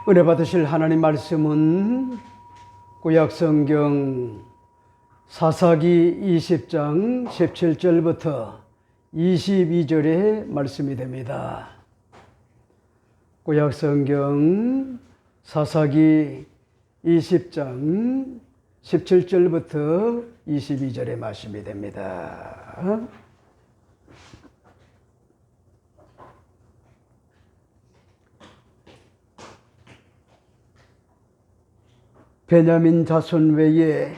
은혜 받으실 하나님 말씀은 구약성경 사사기 20장 17절부터 22절의 말씀이 됩니다. 구약성경 사사기 20장 17절부터 22절의 말씀이 됩니다. 베냐민 자손 외에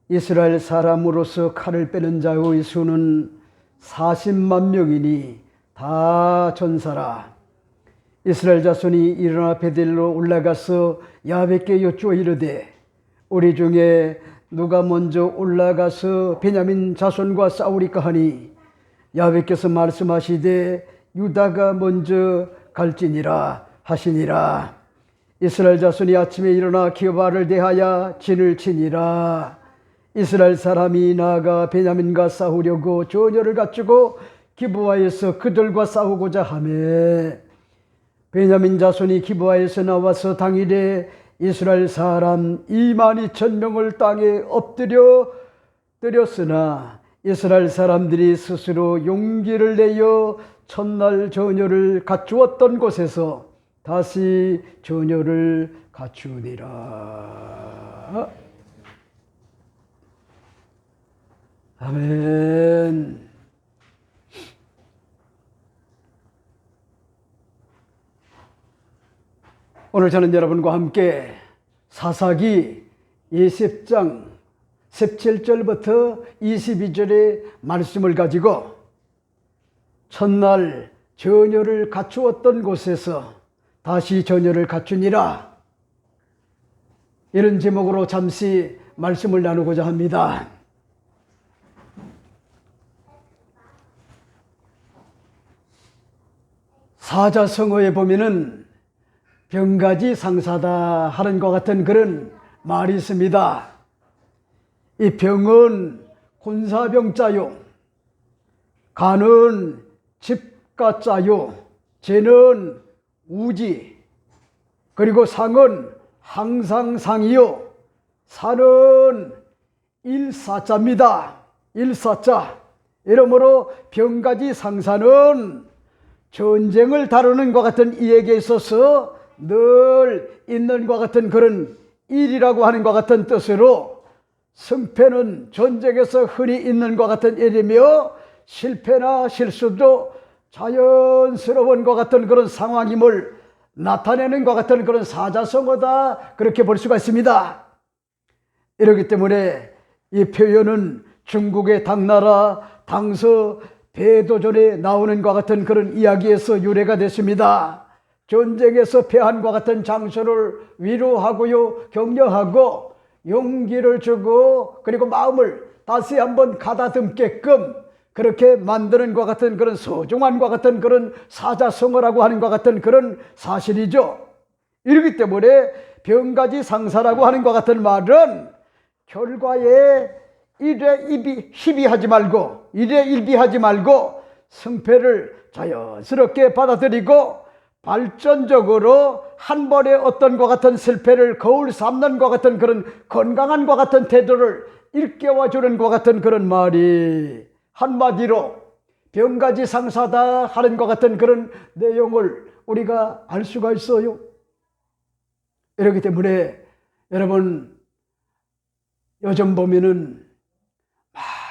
이스라엘 사람으로서 칼을 빼는 자의 수는 40만 명이니 다 전사라. 이스라엘 자손이 일어나 베델로 올라가서 야벳께 여쭈어 이르되 우리 중에 누가 먼저 올라가서 베냐민 자손과 싸우리까 하니 야벳께서 말씀하시되 유다가 먼저 갈지니라 하시니라. 이스라엘 자손이 아침에 일어나 기브아를 대하여 진을 치니라. 이스라엘 사람이 나아가 베냐민과 싸우려고 전열을 갖추고 기브아에서 그들과 싸우고자 하매 베냐민 자손이 기브아에서 나와서 당일에 이스라엘 사람 22,000명을 땅에 엎드려 때렸으나 이스라엘 사람들이 스스로 용기를 내어 첫날 전열을 갖추었던 곳에서 다시 전열을 갖추니라. 아멘. 오늘 저는 여러분과 함께 사사기 20장 17절부터 22절의 말씀을 가지고 첫날 전열을 갖추었던 곳에서 다시 전열을 갖추니라, 이런 제목으로 잠시 말씀을 나누고자 합니다. 사자성어에 보면은 병가지 상사다 하는 것 같은 그런 말이 있습니다. 이 병은 군사병자요, 가는 집가자요, 죄는 우지, 그리고 상은 항상 상이요, 사는 일사자입니다. 일사자. 이러므로 병가지 상사는 전쟁을 다루는 것 같은 이에게 있어서 늘 있는 것 같은 그런 일이라고 하는 것 같은 뜻으로, 승패는 전쟁에서 흔히 있는 것 같은 일이며 실패나 실수도 자연스러운 것 같은 그런 상황임을 나타내는 것 같은 그런 사자성어다, 그렇게 볼 수가 있습니다. 이렇기 때문에 이 표현은 중국의 당나라 당서 배도전에 나오는 것 같은 그런 이야기에서 유래가 됐습니다. 전쟁에서 패한 것 같은 장수를 위로하고요, 격려하고 용기를 주고, 그리고 마음을 다시 한번 가다듬게끔 그렇게 만드는 것 같은 그런 소중한 것 같은 그런 사자성어라고 하는 것 같은 그런 사실이죠. 이렇기 때문에 병가지 상사라고 하는 것 같은 말은 결과에 시비하지 말고, 일비하지 말고 승패를 자연스럽게 받아들이고 발전적으로 한 번에 어떤 것 같은 실패를 거울 삼는 것 같은 그런 건강한 것 같은 태도를 일깨워 주는 것 같은 그런 말이, 한마디로 병가지 상사다 하는 것 같은 그런 내용을 우리가 알 수가 있어요. 이렇기 때문에 여러분, 요즘 보면은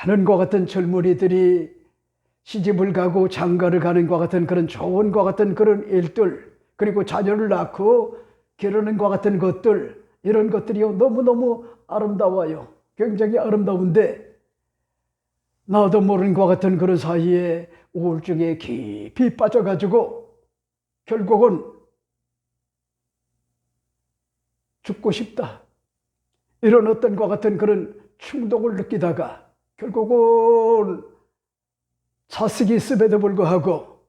많은 것 같은 젊은이들이 시집을 가고 장가를 가는 것 같은 그런 좋은 것 같은 그런 일들, 그리고 자녀를 낳고 결혼한 것 같은 것들, 이런 것들이요 너무너무 아름다워요. 굉장히 아름다운데 나도 모르는 것 같은 그런 사이에 우울증에 깊이 빠져가지고 결국은 죽고 싶다, 이런 어떤 것 같은 그런 충동을 느끼다가 결국은 자식이 있음에도 불구하고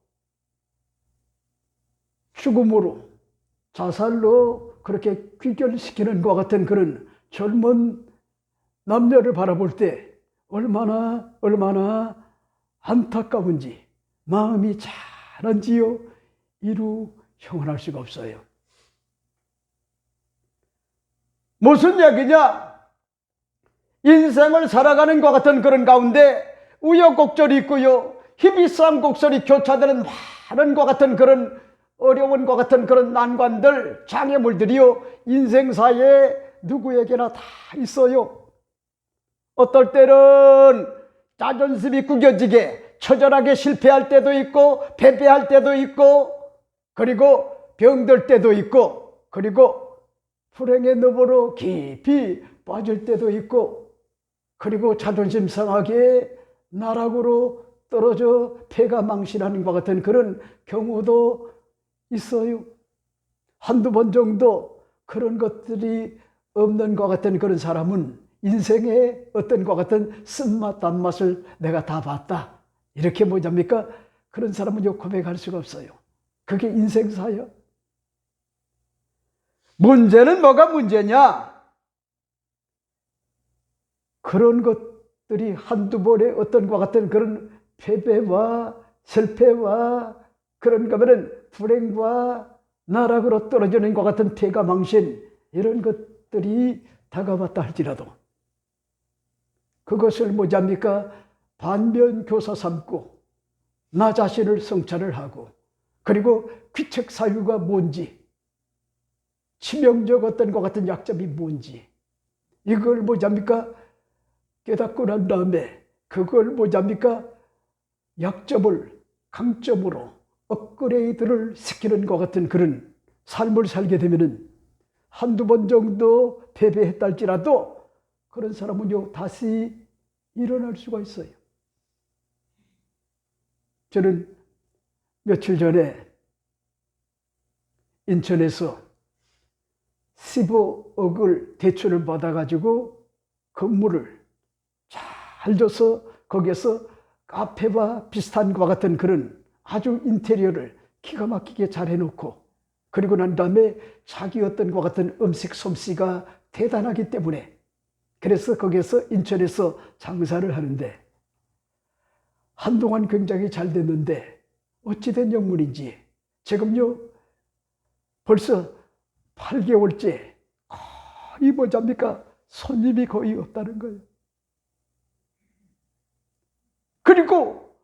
죽음으로, 자살로 그렇게 귀결시키는 것 같은 그런 젊은 남녀를 바라볼 때 얼마나 안타까운지 마음이 자란지요 이루 형언할 수가 없어요. 무슨 얘기냐? 인생을 살아가는 것 같은 그런 가운데 우여곡절이 있고요, 희비싸움곡절이 교차되는 많은 것 같은 그런 어려운 것 같은 그런 난관들, 장애물들이요, 인생사에 누구에게나 다 있어요. 어떨 때는 자존심이 구겨지게 처절하게 실패할 때도 있고, 패배할 때도 있고, 그리고 병들 때도 있고, 그리고 불행의 너머로 깊이 빠질 때도 있고, 그리고 자존심 상하게 나락으로 떨어져 폐가 망신하는 것 같은 그런 경우도 있어요. 한두 번 정도 그런 것들이 없는 것 같은 그런 사람은 인생의 어떤 것 같은 쓴맛 단맛을 내가 다 봤다, 이렇게 뭐랍니까? 그런 사람은 고백할 수가 없어요. 그게 인생사예요. 문제는 뭐가 문제냐? 그런 것들이 한두 번의 어떤 것 같은 그런 패배와 실패와 그런 거면은 불행과 나락으로 떨어지는 것 같은 폐가 망신, 이런 것들이 다가왔다 할지라도 그것을 뭐랍니까? 반면교사 삼고 나 자신을 성찰을 하고, 그리고 귀책 사유가 뭔지, 치명적 어떤 것 같은 약점이 뭔지, 이걸 뭐랍니까? 깨닫고 난 다음에 그걸 뭐랍니까? 약점을 강점으로 업그레이드를 시키는 것 같은 그런 삶을 살게 되면은 한두 번 정도 패배했다 할지라도 그런 사람은요, 다시 일어날 수가 있어요. 저는 며칠 전에 인천에서 15억을 대출을 받아가지고 건물을 잘 줘서 거기에서 카페와 비슷한 것 같은 그런 아주 인테리어를 기가 막히게 잘 해놓고, 그리고 난 다음에 자기 어떤 것 같은 음식 솜씨가 대단하기 때문에 그래서 거기에서 인천에서 장사를 하는데 한동안 굉장히 잘 됐는데 어찌된 영문인지 지금요 벌써 8개월째 거의 뭐잡니까? 손님이 거의 없다는 거예요. 그리고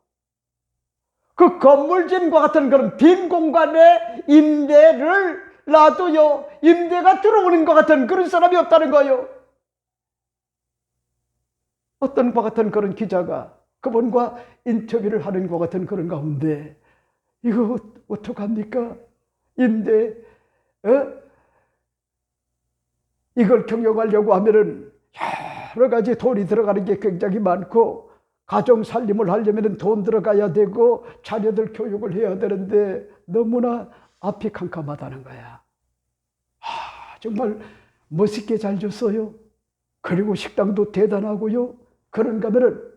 그 건물짐과 같은 그런 빈 공간에 임대를 놔도요, 임대가 들어오는 것 같은 그런 사람이 없다는 거예요. 어떤 것 같은 그런 기자가 그분과 인터뷰를 하는 것 같은 그런 가운데 이거 어떡합니까? 임대, 이걸 경영하려고 하면은 여러 가지 돈이 들어가는 게 굉장히 많고, 가정 살림을 하려면 돈 들어가야 되고 자녀들 교육을 해야 되는데 너무나 앞이 캄캄하다는 거야. 정말 멋있게 잘 줬어요. 그리고 식당도 대단하고요. 그런가 하면은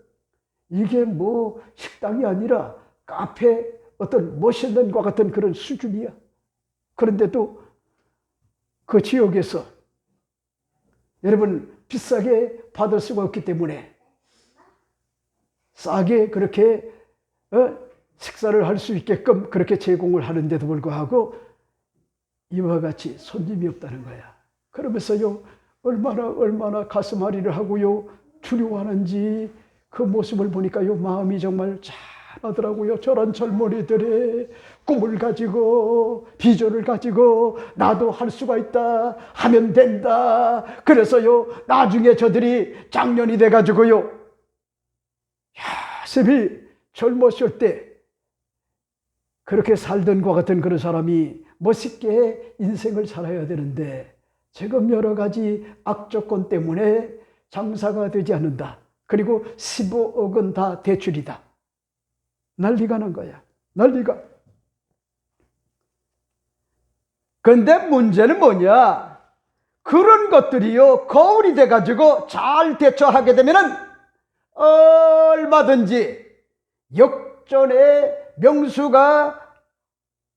이게 뭐 식당이 아니라 카페, 어떤 멋있는 것 같은 그런 수준이야. 그런데도 그 지역에서 여러분 비싸게 받을 수가 없기 때문에 싸게 그렇게 식사를 할 수 있게끔 그렇게 제공을 하는데도 불구하고 이와 같이 손님이 없다는 거야. 그러면서요 얼마나 가슴앓이를 하고요 두려워하는지 그 모습을 보니까요 마음이 정말 짠하더라고요. 저런 젊은이들의 꿈을 가지고 비전을 가지고 나도 할 수가 있다, 하면 된다. 그래서요 나중에 저들이 장년이 돼가지고요 야습이 젊었을 때 그렇게 살던 것 같은 그런 사람이 멋있게 인생을 살아야 되는데 지금 여러 가지 악조건 때문에 장사가 되지 않는다. 그리고 15억은 다 대출이다. 난리가 난 거야. 난리가. 근데 문제는 뭐냐? 그런 것들이요 거울이 돼가지고 잘 대처하게 되면은 얼마든지 역전의 명수가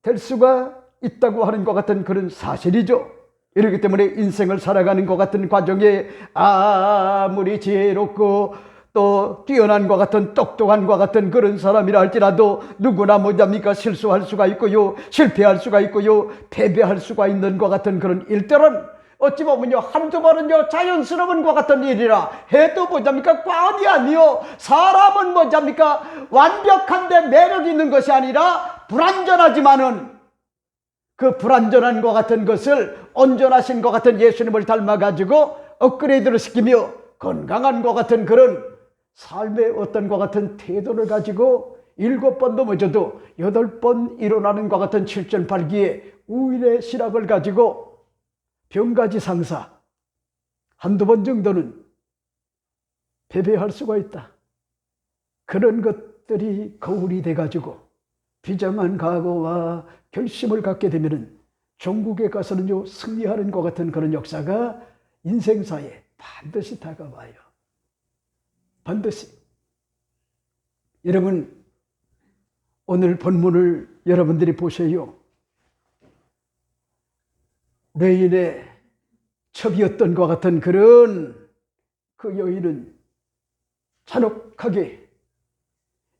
될 수가 있다고 하는 것 같은 그런 사실이죠. 이렇기 때문에 인생을 살아가는 것 같은 과정에 아무리 지혜롭고 또 뛰어난 것 같은 똑똑한 것 같은 그런 사람이라 할지라도 누구나 뭐랍니까? 실수할 수가 있고요 실패할 수가 있고요 패배할 수가 있는 것 같은 그런 일들은 어찌 보면요, 한두 번은요, 자연스러운 것 같은 일이라 해도 뭐잡니까? 과언이 아니요. 사람은 뭐잡니까? 완벽한데 매력이 있는 것이 아니라 불완전하지만은 그 불완전한 것 같은 것을 온전하신 것 같은 예수님을 닮아가지고 업그레이드를 시키며 건강한 것 같은 그런 삶의 어떤 것 같은 태도를 가지고 7번 넘어져도 8번 일어나는 것 같은 7.8기의 우일의 실학을 가지고 병가지 상사 한두 번 정도는 패배할 수가 있다. 그런 것들이 거울이 돼가지고 비장한 각오와 결심을 갖게 되면은 종국에 가서는요, 승리하는 것 같은 그런 역사가 인생사에 반드시 다가와요. 반드시. 여러분, 오늘 본문을 여러분들이 보세요. 레인의 첩이었던 것 같은 그런 그 여인은 잔혹하게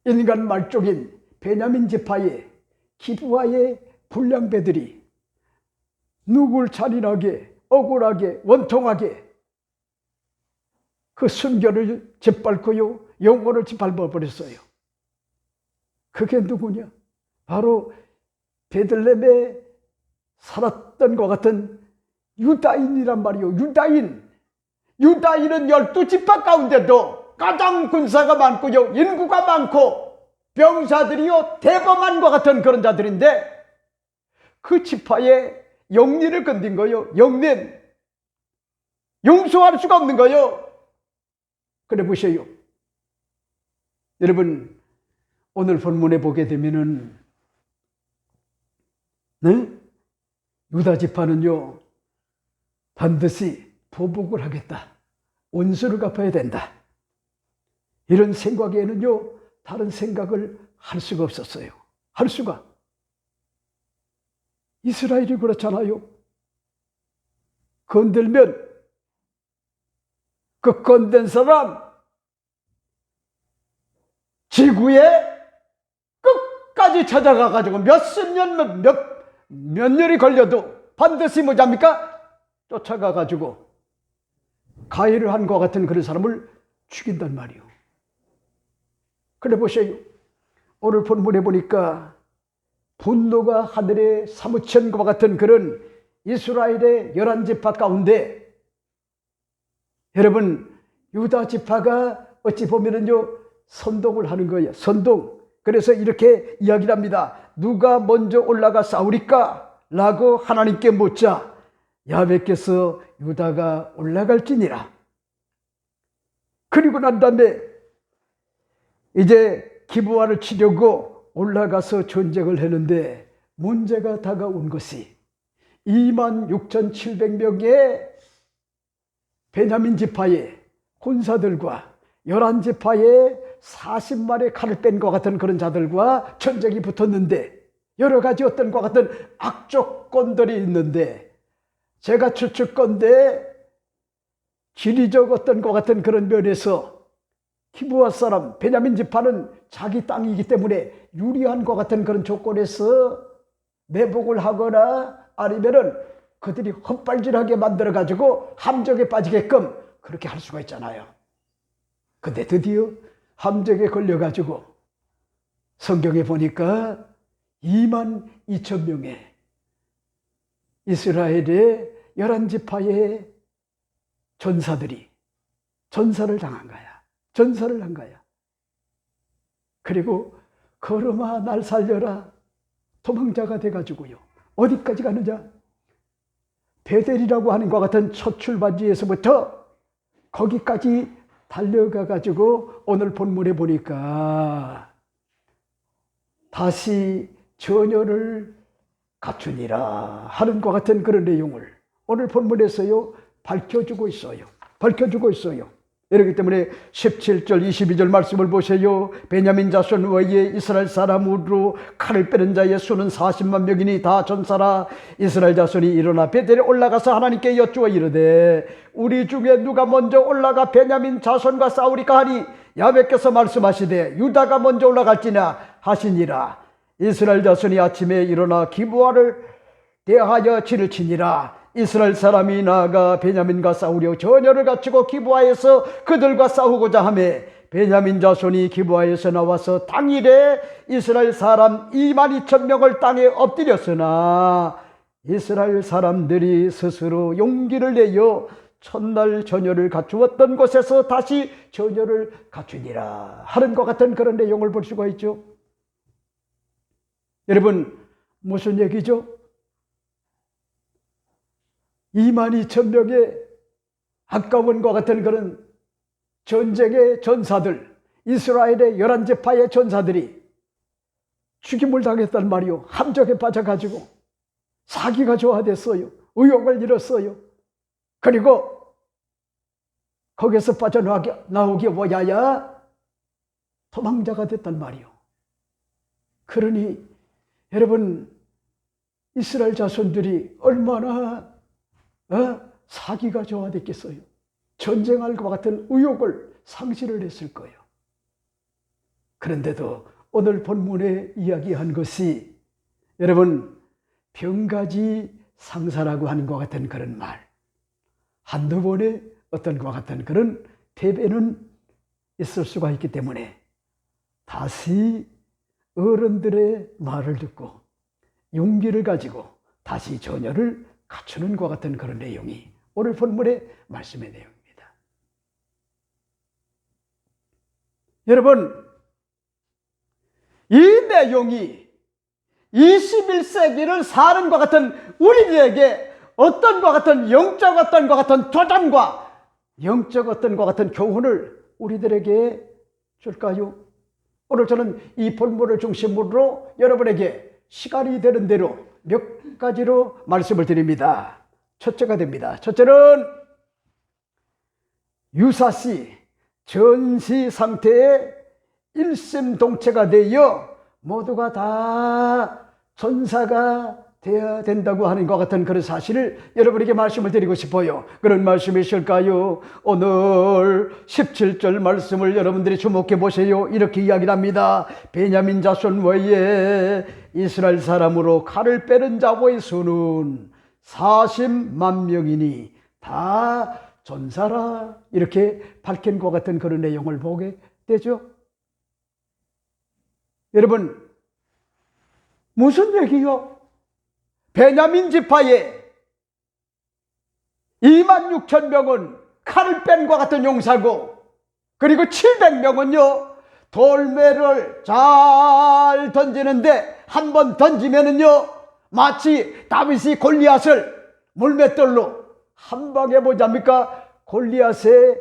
인간 말종인 베냐민 지파의 기브아의 불량배들이 누굴 잔인하게 억울하게 원통하게 그 순결을 짓밟고요, 영혼을 짓밟아 버렸어요. 그게 누구냐? 바로 베들레헴에 살았던 것 같은 유다인이란 말이요. 유다인은 12지파 가운데도 가장 군사가 많고요, 인구가 많고 병사들이요 대범한 것 같은 그런 자들인데 그 지파의 영리를 건든 거요. 영린 용서할 수가 없는 거요. 그래 보세요. 여러분, 오늘 본문에 보게 되면은 네? 유다 지파는요 반드시 보복을 하겠다. 원수를 갚아야 된다. 이런 생각에는요 다른 생각을 할 수가 없었어요. 할 수가. 이스라엘이 그렇잖아요. 건들면 그 건든 사람 지구에 끝까지 찾아가 가지고 몇십 년 몇 년이 걸려도 반드시 뭐잡니까? 쫓아가 가지고 가해를 한 것 같은 그런 사람을 죽인단 말이요. 그래 보세요. 오늘 본문에 보니까 분노가 하늘에 사무친 것 같은 그런 이스라엘의 11지파 가운데 여러분, 유다 지파가 어찌 보면은요 선동을 하는 거예요. 선동. 그래서 이렇게 이야기를 합니다. 누가 먼저 올라가 싸우리까? 라고 하나님께 묻자 야훼께서 유다가 올라갈지니라. 그리고 난 다음에 이제 기브아를 치려고 올라가서 전쟁을 했는데 문제가 다가온 것이 26,700명의 베냐민 지파의 군사들과 11지파의 40마리의 칼을 뺀 것 같은 그런 자들과 전쟁이 붙었는데 여러 가지 어떤 것 같은 악조건들이 있는데 제가 추측건데 지리적 어떤 것 같은 그런 면에서 기브아 사람 베냐민 지파는 자기 땅이기 때문에 유리한 것 같은 그런 조건에서 매복을 하거나 아니면은 그들이 헛발질하게 만들어 가지고 함정에 빠지게끔 그렇게 할 수가 있잖아요. 근데 드디어 함정에 걸려 가지고 성경에 보니까 22,000명의 이스라엘의 11지파의 전사들이 전사를 당한 거야. 전사를 한 거야. 그리고 걸음아 날 살려라 도망자가 돼가지고요. 어디까지 가느냐? 베델이라고 하는 것 같은 첫 출발지에서부터 거기까지 달려가가지고 오늘 본문에 보니까 다시 전열을 갖추니라 하는 것 같은 그런 내용을 오늘 본문에서요 밝혀주고 있어요. 밝혀주고 있어요. 이렇기 때문에 17절 22절 말씀을 보세요. 베냐민 자손 외에 이스라엘 사람으로 칼을 빼는 자의 수는 40만 명이니 다 전사라. 이스라엘 자손이 일어나 베델에 올라가서 하나님께 여쭈어 이르되 우리 중에 누가 먼저 올라가 베냐민 자손과 싸우리까 하니 야훼께서 말씀하시되 유다가 먼저 올라갈지냐 하시니라. 이스라엘 자손이 아침에 일어나 기브아를 대하여 진을 치니라. 이스라엘 사람이 나아가 베냐민과 싸우려 전열을 갖추고 기브아에서 그들과 싸우고자 하매 베냐민 자손이 기브아에서 나와서 당일에 이스라엘 사람 22,000명을 땅에 엎드렸으나 이스라엘 사람들이 스스로 용기를 내어 첫날 전열을 갖추었던 곳에서 다시 전열을 갖추니라 하는 것 같은 그런 내용을 볼 수가 있죠. 여러분, 무슨 얘기죠? 22,000명의 아까운과 같은 그런 전쟁의 전사들, 이스라엘의 11지파의 전사들이 죽임을 당했단 말이요. 함정에 빠져가지고 사기가 좋아됐어요. 의욕을 잃었어요. 그리고 거기서 빠져나오기 뭐야야 도망자가 됐단 말이요. 그러니 여러분, 이스라엘 자손들이 얼마나 사기가 좋아됐겠어요. 전쟁할 것 같은 의욕을 상실을 했을 거예요. 그런데도 오늘 본문에 이야기한 것이 여러분, 병가지 상사라고 하는 것 같은 그런 말, 한두 번의 어떤 것 같은 그런 패배는 있을 수가 있기 때문에 다시 어른들의 말을 듣고 용기를 가지고 다시 전열을 갖추는 것 같은 그런 내용이 오늘 본문의 말씀의 내용입니다. 여러분, 이 내용이 21세기를 사는 것 같은 우리들에게 어떤 것 같은 영적 어떤 것 같은 도전과 영적 어떤 것 같은 교훈을 우리들에게 줄까요? 오늘 저는 이 본문을 중심으로 여러분에게 시간이 되는 대로 몇 가지로 말씀을 드립니다. 첫째가 됩니다. 첫째는 유사시 전시 상태에 일심동체가 되어 모두가 다 전사가 되어야 된다고 하는 것 같은 그런 사실을 여러분에게 말씀을 드리고 싶어요. 그런 말씀이실까요? 오늘 17절 말씀을 여러분들이 주목해 보세요. 이렇게 이야기를 합니다. 베냐민 자손 외에 이스라엘 사람으로 칼을 빼는 자의 수는 40만 명이니 다 전사라, 이렇게 밝힌 것 같은 그런 내용을 보게 되죠. 여러분, 무슨 얘기요? 베냐민 지파에 26,000명은 칼을 뺀 것 같은 용사고, 그리고 700명은요 돌매를 잘 던지는데 한 번 던지면은요 마치 다윗이 골리앗을 물맷돌로 한 방에 뭐잡니까? 골리앗의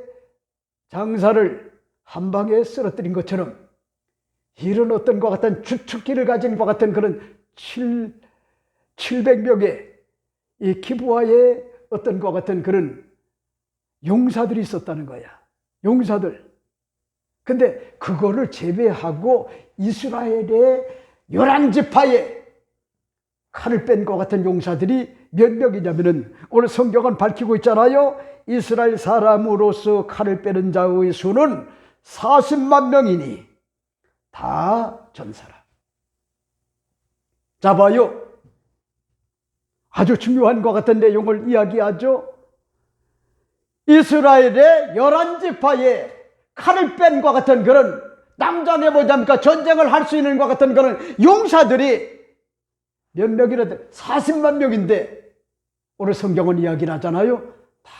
장사를 한 방에 쓰러뜨린 것처럼 이런 어떤 것 같은 주특기를 가진 것 같은 그런 700명의 이 기브아의 어떤 것 같은 그런 용사들이 있었다는 거야. 용사들. 근데 그거를 제외하고 이스라엘의 11지파에 칼을 뺀 것 같은 용사들이 몇 명이냐면은 오늘 성경은 밝히고 있잖아요. 이스라엘 사람으로서 칼을 빼는 자의 수는 40만 명이니 다 전사라. 자, 봐요. 아주 중요한 것 같은 내용을 이야기하죠. 이스라엘의 11지파에 칼을 뺀 것 같은 그런 남장에 뭐냐니까 전쟁을 할 수 있는 것 같은 그런 용사들이 몇 명이라도 40만 명인데 오늘 성경은 이야기를 하잖아요. 다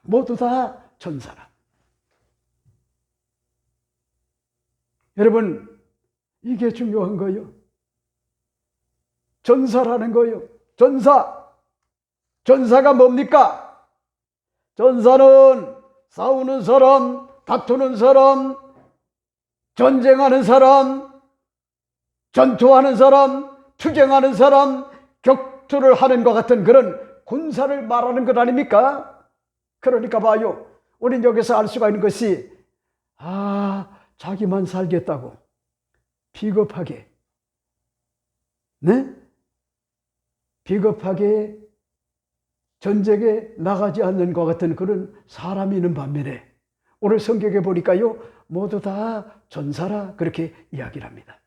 모두 다 전사라. 여러분, 이게 중요한 거예요. 전사라는 거예요. 전사가 뭡니까? 전사는 싸우는 사람, 다투는 사람, 전쟁하는 사람, 전투하는 사람, 투쟁하는 사람, 격투를 하는 것 같은 그런 군사를 말하는 것 아닙니까? 그러니까 봐요. 우린 여기서 알 수가 있는 것이 자기만 살겠다고 비겁하게, 네? 비겁하게 전쟁에 나가지 않는 것 같은 그런 사람이 있는 반면에 오늘 성경에 보니까요 모두 다 전사라, 그렇게 이야기를 합니다.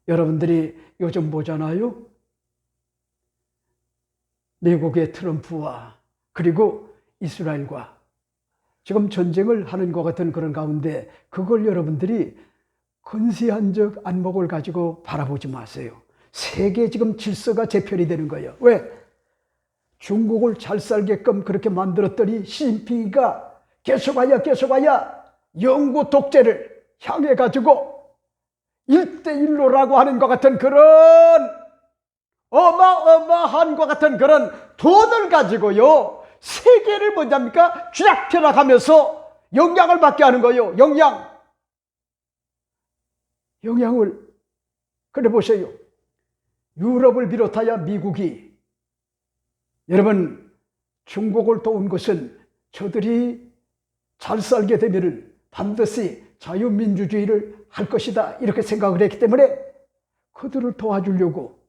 여러분들이 요즘 보잖아요. 미국의 트럼프와 그리고 이스라엘과 지금 전쟁을 하는 것 같은 그런 가운데 그걸 여러분들이 근시안적 안목을 가지고 바라보지 마세요. 세계 지금 질서가 재편이 되는 거예요. 왜? 중국을 잘 살게끔 그렇게 만들었더니 시진핑이가 계속하여 영구 독재를 향해 가지고 1대1로라고 하는 것 같은 그런 어마어마한 것 같은 그런 돈을 가지고요 세계를 뭐냐입니까? 쥐락펴락하면서 영향을 받게 하는 거예요. 영향을. 그래 보세요. 유럽을 비롯하여 미국이 여러분 중국을 도운 것은 저들이 잘 살게 되면은 반드시 자유민주주의를 할 것이다 이렇게 생각을 했기 때문에 그들을 도와주려고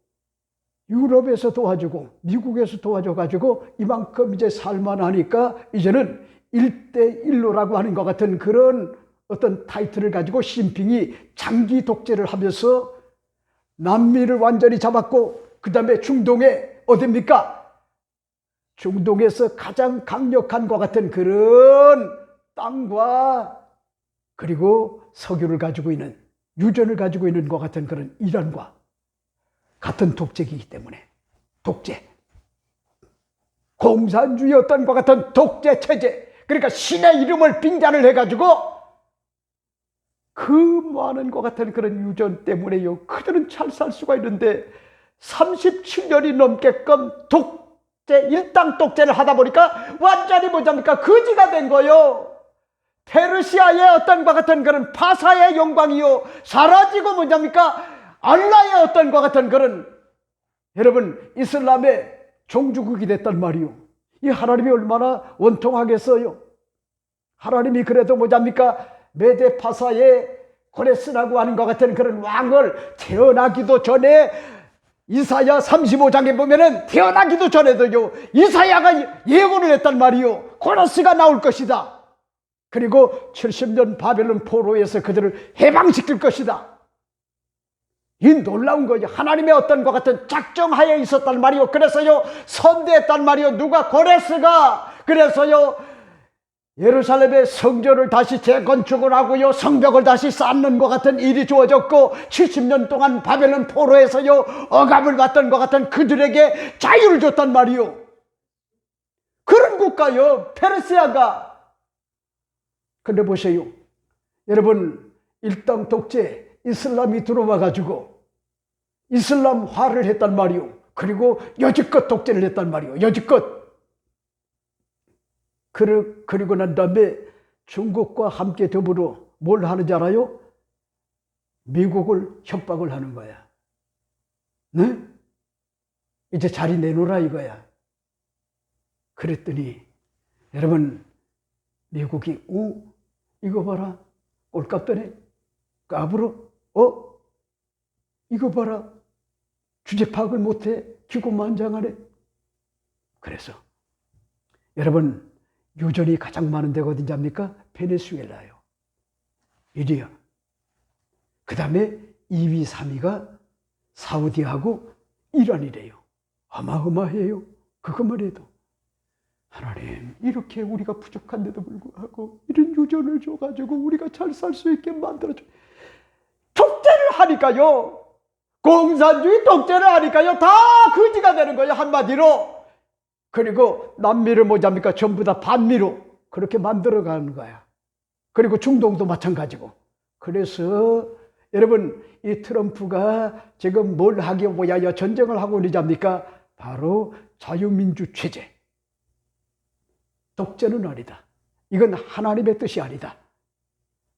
유럽에서 도와주고 미국에서 도와줘가지고 이만큼 이제 살만하니까 이제는 1대1로라고 하는 것 같은 그런 어떤 타이틀을 가지고 시진핑이 장기 독재를 하면서 남미를 완전히 잡았고 그 다음에 중동에 어딥니까? 중동에서 가장 강력한 것 같은 그런 땅과 그리고 석유를 가지고 있는 유전을 가지고 있는 것 같은 그런 이란과 같은 독재이기 때문에 독재 공산주의였던 것 같은 독재 체제 그러니까 신의 이름을 빙자를 해가지고 그 많은 것 같은 그런 유전 때문에요 그들은 잘 살 수가 있는데 37년이 넘게끔 독재 일당 독재를 하다 보니까 완전히 뭐잡니까 거지가 된 거요. 페르시아의 어떤 것 같은 그런 파사의 영광이요 사라지고 뭐잡니까 알라의 어떤 것 같은 그런 여러분 이슬람의 종주국이 됐단 말이요. 이 하나님이 얼마나 원통하겠어요. 하나님이 그래도 뭐잡니까 메데 파사의 고레스라고 하는 것 같은 그런 왕을 태어나기도 전에 이사야 35장에 보면은 태어나기도 전에도요 이사야가 예고를 했단 말이요. 고레스가 나올 것이다. 그리고 70년 바벨론 포로에서 그들을 해방시킬 것이다. 이 놀라운 거죠. 하나님의 어떤 것 같은 작정하에 있었단 말이요. 그래서요 선대했단 말이요. 누가 고레스가 그래서요 예루살렘의 성전을 다시 재건축을 하고요 성벽을 다시 쌓는 것 같은 일이 주어졌고 70년 동안 바벨론 포로에서요 억압을 받던 것 같은 그들에게 자유를 줬단 말이요. 그런 국가요 페르시아가. 근데 보세요 여러분 일당 독재 이슬람이 들어와 가지고 이슬람화를 했단 말이요. 그리고 여지껏 독재를 했단 말이요. 여지껏. 그리고 난 다음에 중국과 함께 더불어 뭘 하는지 알아요? 미국을 협박을 하는 거야. 네? 이제 자리 내놓으라 이거야. 그랬더니 여러분 미국이 이거 봐라 꼴값더네 까불어 이거 봐라 주제 파악을 못해 기고만장하네. 그래서 여러분 유전이 가장 많은 데가 어딘지 압니까? 베네수엘라요. 1위야. 그 다음에 2위, 3위가 사우디하고 이란이래요. 어마어마해요. 그것만 해도. 하나님 이렇게 우리가 부족한데도 불구하고 이런 유전을 줘가지고 우리가 잘 살 수 있게 만들어줘. 독재를 하니까요. 공산주의 독재를 하니까요. 다 거지가 되는 거예요. 한마디로. 그리고 남미를 뭐잡니까? 전부 다 반미로 그렇게 만들어가는 거야. 그리고 중동도 마찬가지고. 그래서 여러분 이 트럼프가 지금 뭘 하기 위하여 전쟁을 하고 있느냐입니까? 바로 자유민주 체제. 독재는 아니다. 이건 하나님의 뜻이 아니다.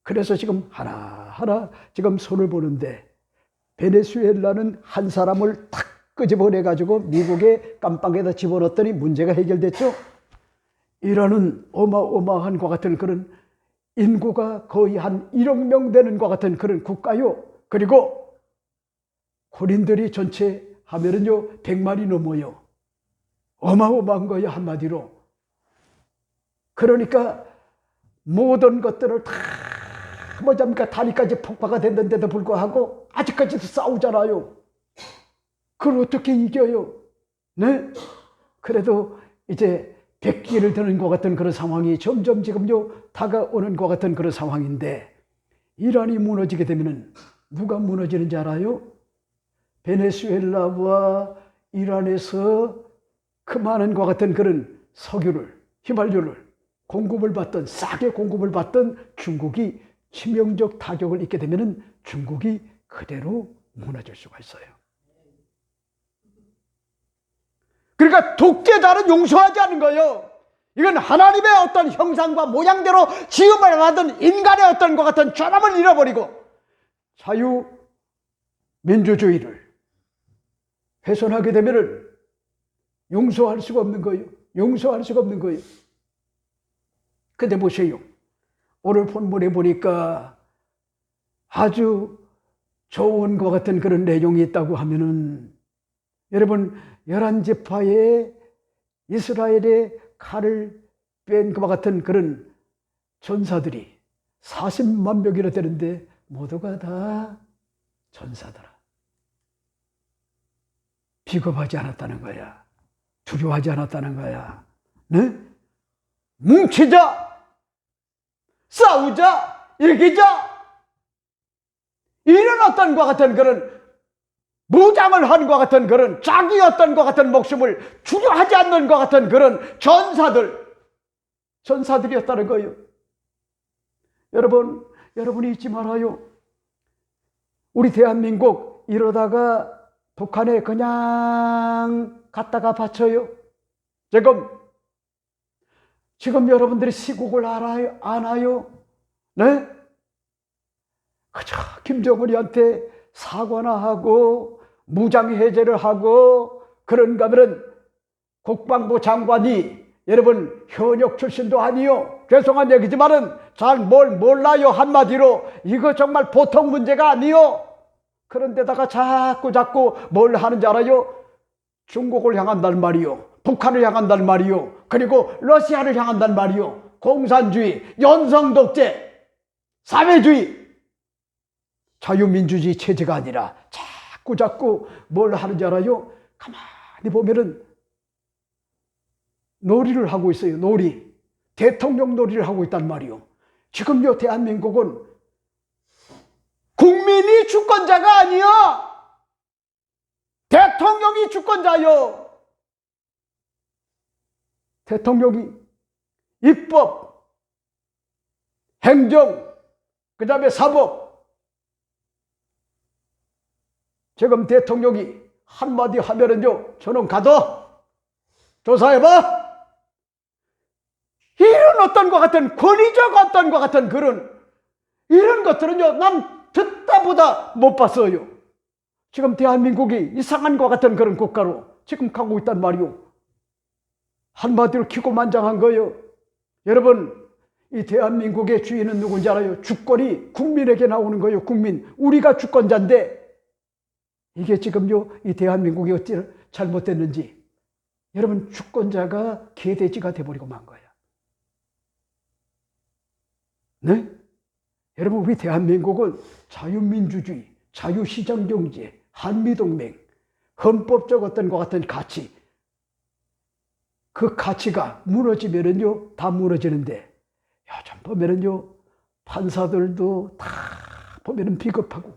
그래서 지금 하나하나 지금 손을 보는데 베네수엘라는 한 사람을 탁 끄집어내가지고 미국의 깜빵에다 집어넣었더니 문제가 해결됐죠. 이란은 어마어마한 것 같은 그런 인구가 거의 한 1억 명 되는 것 같은 그런 국가요. 그리고 군인들이 전체 하면은요 100만이 넘어요. 어마어마한 거예요 한마디로. 그러니까 모든 것들을 다 뭐잡니까 다리까지 폭파가 됐는데도 불구하고 아직까지도 싸우잖아요. 그걸 어떻게 이겨요? 네? 그래도 이제 백기를 드는 것 같은 그런 상황이 점점 지금요 다가오는 것 같은 그런 상황인데, 이란이 무너지게 되면은 누가 무너지는지 알아요? 베네수엘라와 이란에서 그 많은 것 같은 그런 석유를, 휘발유를 공급을 받던, 싸게 공급을 받던 중국이 치명적 타격을 입게 되면은 중국이 그대로 무너질 수가 있어요. 그러니까 독재자는 용서하지 않는 거예요. 이건 하나님의 어떤 형상과 모양대로 지음을 받은 인간의 어떤 것 같은 존엄을 잃어버리고 자유민주주의를 훼손하게 되면은 용서할 수가 없는 거예요. 용서할 수가 없는 거예요. 근데 보세요. 오늘 본문에 보니까 아주 좋은 것 같은 그런 내용이 있다고 하면은, 여러분 11지파에 이스라엘의 칼을 뺀 것과 같은 그런 전사들이 40만 명이나 되는데 모두가 다 전사더라. 비겁하지 않았다는 거야. 두려워하지 않았다는 거야. 네? 뭉치자, 싸우자, 이기자, 이런 어떤 것 같은 그런 무장을 한 것 같은 그런 자기 어떤 것 같은 목숨을 주저하지 않는 것 같은 그런 전사들이었다는 거예요. 여러분이 잊지 말아요. 우리 대한민국 이러다가 북한에 그냥 갖다가 바쳐요. 지금 여러분들이 시국을 알아요? 아나요? 네? 그저 김정은이한테 사과나 하고 무장해제를 하고 그런가 하면 국방부 장관이 여러분 현역 출신도 아니요. 죄송한 얘기지만은 잘 뭘 몰라요. 한마디로 이거 정말 보통 문제가 아니요. 그런데다가 자꾸 뭘 하는지 알아요? 중국을 향한다는 말이요. 북한을 향한다는 말이요. 그리고 러시아를 향한다는 말이요. 공산주의, 연성독재, 사회주의, 자유민주주의 체제가 아니라 자꾸 뭘 하는지 알아요? 가만히 보면은 놀이를 하고 있어요. 놀이. 대통령 놀이를 하고 있단 말이요. 지금요 대한민국은 국민이 주권자가 아니야. 대통령이 주권자요. 대통령이 입법, 행정, 그 다음에 사법. 지금 대통령이 한마디 하면은요, 저는 가도 조사해봐. 이런 어떤 것 같은 권위적 어떤 것 같은 그런 이런 것들은요, 난 듣다 보다 못 봤어요. 지금 대한민국이 이상한 것 같은 그런 국가로 지금 가고 있단 말이오. 한마디로 기고만장한 거예요. 여러분, 이 대한민국의 주인은 누군지 알아요? 주권이 국민에게 나오는 거예요. 국민. 우리가 주권자인데 이게 지금요 이 대한민국이 어찌 잘못됐는지, 여러분 주권자가 개돼지가 돼버리고 만 거야. 네? 여러분 우리 대한민국은 자유민주주의, 자유시장경제, 한미동맹, 헌법적 어떤 것 같은 가치, 그 가치가 무너지면은요 다 무너지는데, 요즘 보면은요 판사들도 다 보면은 비겁하고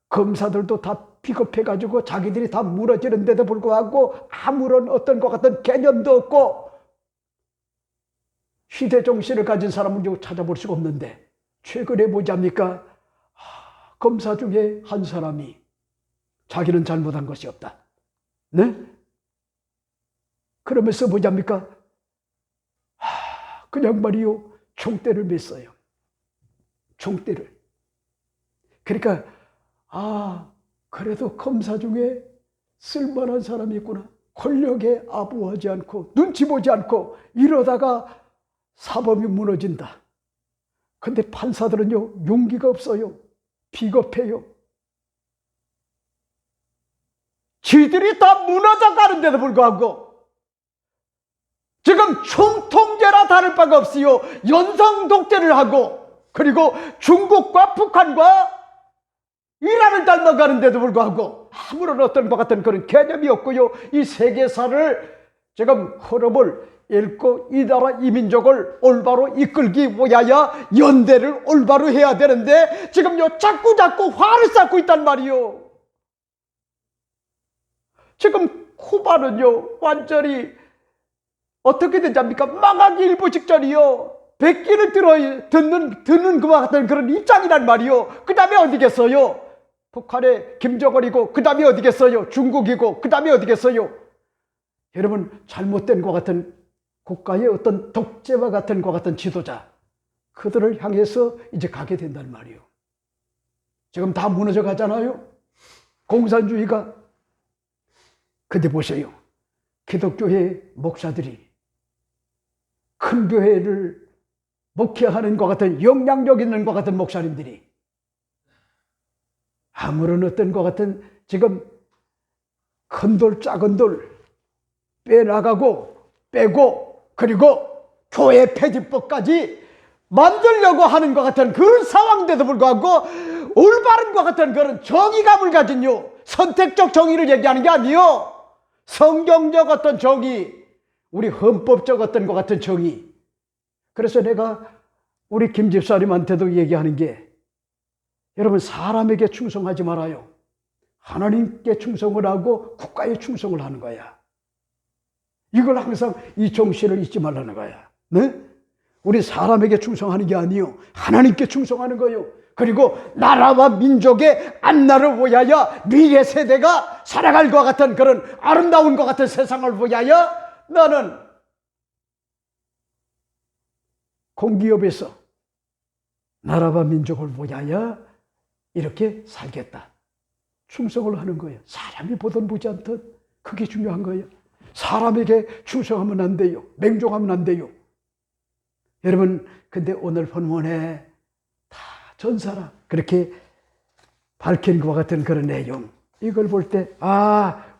검사들도 다 비겁해가지고 자기들이 다 무너지는데도 불구하고 아무런 어떤 것 같은 개념도 없고 시대 정신을 가진 사람은 찾아볼 수가 없는데, 최근에 보자니까 검사 중에 한 사람이 자기는 잘못한 것이 없다. 네? 그러면서 보자니까 그냥 말이요 총대를 맸어요. 총대를. 그러니까 그래도 검사 중에 쓸만한 사람이 있구나. 권력에 아부하지 않고 눈치 보지 않고 이러다가 사법이 무너진다. 근데 판사들은요 용기가 없어요. 비겁해요. 지들이 다 무너져 가는데도 불구하고 지금 총통제라 다를 바가 없어요. 연성독재를 하고, 그리고 중국과 북한과 이란을 닮아가는데도 불구하고 아무런 어떤 것 같은 그런 개념이 없고요. 이 세계사를 지금 흐름을 읽고 이 나라 이 민족을 올바로 이끌기 위하여 연대를 올바로 해야 되는데 지금요 자꾸 화를 쌓고 있단 말이요. 지금 쿠바는요 완전히 어떻게 되자니까 망하기 일보 직전이요. 백기를 듣는 그와 같은 그런 입장이란 말이요. 그 다음에 어디겠어요? 북한의 김정은이고 그 다음에 어디겠어요? 중국이고 그 다음에 어디겠어요? 여러분 잘못된 것 같은 국가의 어떤 독재와 같은 것 같은 지도자 그들을 향해서 이제 가게 된단 말이에요. 지금 다 무너져 가잖아요. 공산주의가. 근데 보세요. 기독교회 목사들이 큰 교회를 목회하는 것 같은 영향력 있는 것 같은 목사님들이 아무런 어떤 것 같은 지금 큰 돌 작은 돌 빼나가고 빼고 그리고 교회 폐지법까지 만들려고 하는 것 같은 그런 상황인데도 불구하고 올바른 것 같은 그런 정의감을 가진요 선택적 정의를 얘기하는 게 아니요 성경적 어떤 정의 우리 헌법적 어떤 것 같은 정의. 그래서 내가 우리 김 집사님한테도 얘기하는 게 여러분 사람에게 충성하지 말아요. 하나님께 충성을 하고 국가에 충성을 하는 거야. 이걸 항상 이 정신을 잊지 말라는 거야. 네? 우리 사람에게 충성하는 게 아니요 하나님께 충성하는 거예요. 그리고 나라와 민족의 안나를 위하여 미래 세대가 살아갈 것 같은 그런 아름다운 것 같은 세상을 위하여 나는 공기업에서 나라와 민족을 위하여 이렇게 살겠다. 충성을 하는 거예요. 사람이 보든 보지 않든 그게 중요한 거예요. 사람에게 충성하면 안 돼요. 맹종하면 안 돼요. 여러분 근데 오늘 본문에 다 전사라 그렇게 밝힌 것과 같은 그런 내용 이걸 볼 때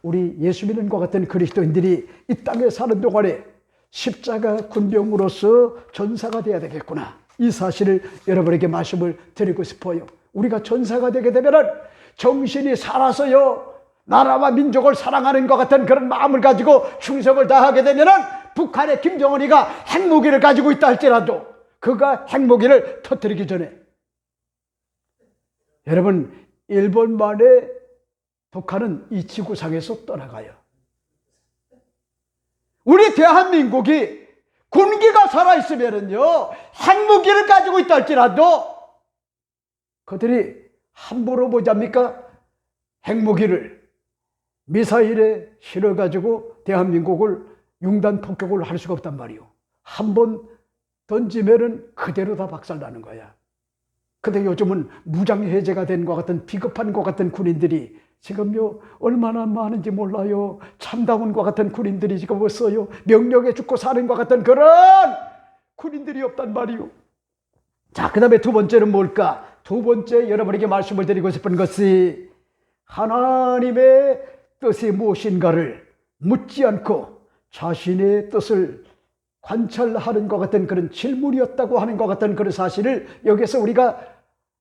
우리 예수 믿는 것 같은 그리스도인들이 이 땅에 사는 동안에 십자가 군병으로서 전사가 돼야 되겠구나. 이 사실을 여러분에게 말씀을 드리고 싶어요. 우리가 전사가 되게 되면은 정신이 살아서요 나라와 민족을 사랑하는 것 같은 그런 마음을 가지고 충성을 다하게 되면은 북한의 김정은이가 핵무기를 가지고 있다 할지라도 그가 핵무기를 터뜨리기 전에 여러분 1분 만에 북한은 이 지구상에서 떠나가요. 우리 대한민국이 군기가 살아있으면은요 핵무기를 가지고 있다 할지라도 그들이 함부로 보잡니까? 핵무기를 미사일에 실어가지고 대한민국을 융단 폭격을 할 수가 없단 말이요. 한번 던지면은 그대로 다 박살나는 거야. 근데 요즘은 무장해제가 된 것 같은 비겁한 것 같은 군인들이 지금요 얼마나 많은지 몰라요. 참다운 것 같은 군인들이 지금 없어요. 명령에 죽고 사는 것 같은 그런 군인들이 없단 말이요. 자, 그 다음에 두 번째는 뭘까? 두 번째 여러분에게 말씀을 드리고 싶은 것이 하나님의 뜻이 무엇인가를 묻지 않고 자신의 뜻을 관찰하는 것 같은 그런 질문이었다고 하는 것 같은 그런 사실을 여기서 우리가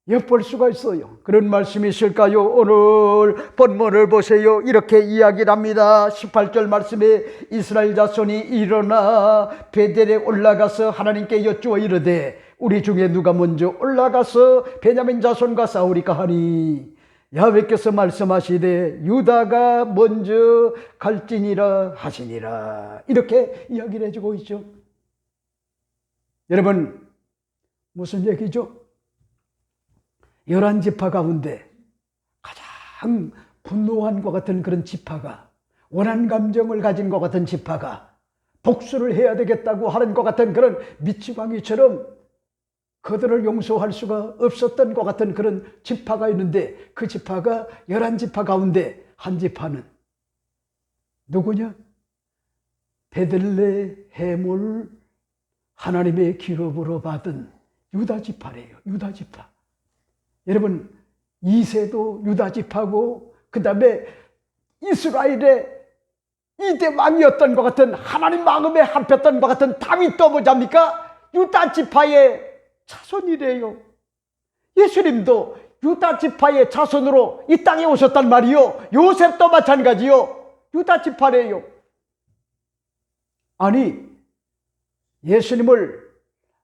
엿볼 수가 있어요. 그런 말씀이 있을까요? 오늘 본문을 보세요. 이렇게 이야기를 합니다. 18절 말씀에 이스라엘 자손이 일어나 베델에 올라가서 하나님께 여쭈어 이르되 우리 중에 누가 먼저 올라가서 베냐민 자손과 싸우리까 하니 야훼께서 말씀하시되 유다가 먼저 갈지니라 하시니라. 이렇게 이야기를 해주고 있죠. 여러분 무슨 얘기죠? 11지파 가운데 가장 분노한 것 같은 그런 지파가 원한 감정을 가진 것 같은 지파가 복수를 해야 되겠다고 하는 것 같은 그런 미치광이처럼 그들을 용서할 수가 없었던 것 같은 그런 지파가 있는데 그 지파가 11지파 가운데 한 지파는 누구냐? 베들레헴을 하나님의 기업으로 받은 유다 지파래요. 유다 지파. 여러분 이세도 유다 지파고 그 다음에 이스라엘의 이대 왕이었던 것 같은 하나님 마음에 합했던 것 같은 다윗도 뭐잡니까? 유다 지파의 자손이래요. 예수님도 유다 지파의 자손으로 이 땅에 오셨단 말이요. 요셉도 마찬가지요. 유다 지파래요. 아니, 예수님을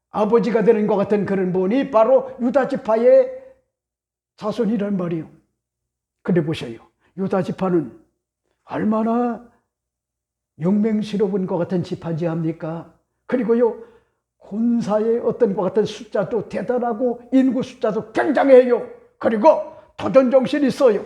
아버지가 되는 것 같은 그런 분이 바로 유다 지파의 자손이란 말이에요. 근데 보세요. 유다 지파는 얼마나 용맹스러운 것 같은 지파인지 합니까? 그리고요, 군사의 어떤 것 같은 숫자도 대단하고 인구 숫자도 굉장해요. 그리고 도전정신이 있어요.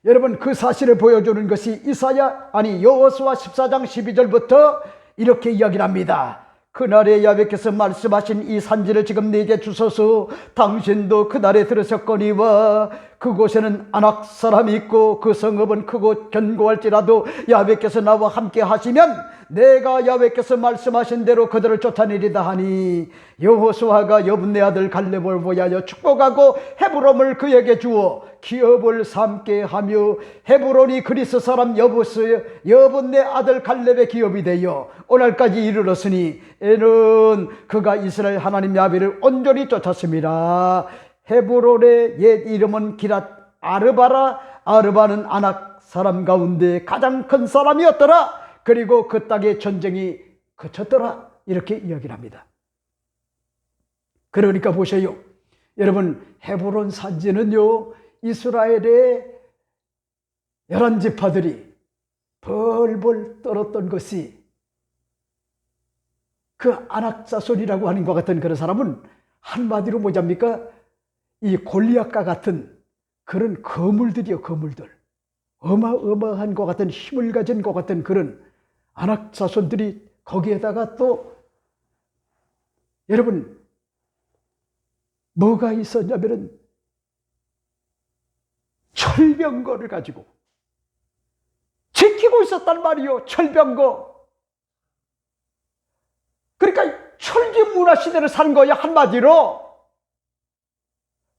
여러분, 그 사실을 보여주는 것이 여호수아 14장 12절부터 이렇게 이야기를 합니다. 그날에 야훼께서 말씀하신 이 산지를 지금 내게 주소서. 당신도 그날에 들으셨거니와 그곳에는 아낙 사람이 있고 그 성읍은 크고 견고할지라도 야훼께서 나와 함께 하시면 내가 야훼께서 말씀하신 대로 그들을 쫓아내리다 하니 여호수아가 여분네 아들 갈렙을 보하여 축복하고 헤브론을 그에게 주어 기업을 삼게 하며 헤브론이 그리스 사람 여분네 아들 갈렙의 기업이 되어 오늘까지 이르렀으니 이는 그가 이스라엘 하나님 야훼를 온전히 쫓았습니다. 헤브론의 옛 이름은 기랏 아르바라. 아르바는 아낙 사람 가운데 가장 큰 사람이었더라. 그리고 그 땅의 전쟁이 그쳤더라. 이렇게 이야기를 합니다. 그러니까 보세요. 여러분, 헤브론 산지는요, 이스라엘의 11지파들이 벌벌 떨었던 것이 그 아낙 자손이라고 하는 것 같은 그런 사람은 한마디로 뭐잡니까? 이 골리앗과 같은 그런 거물들이요, 거물들. 어마어마한 것 같은 힘을 가진 것 같은 그런 아낙 자손들이 거기에다가 또 여러분 뭐가 있었냐면은 철병거를 가지고 지키고 있었단 말이요. 철병거. 그러니까 철기 문화 시대를 사는 거야, 한마디로.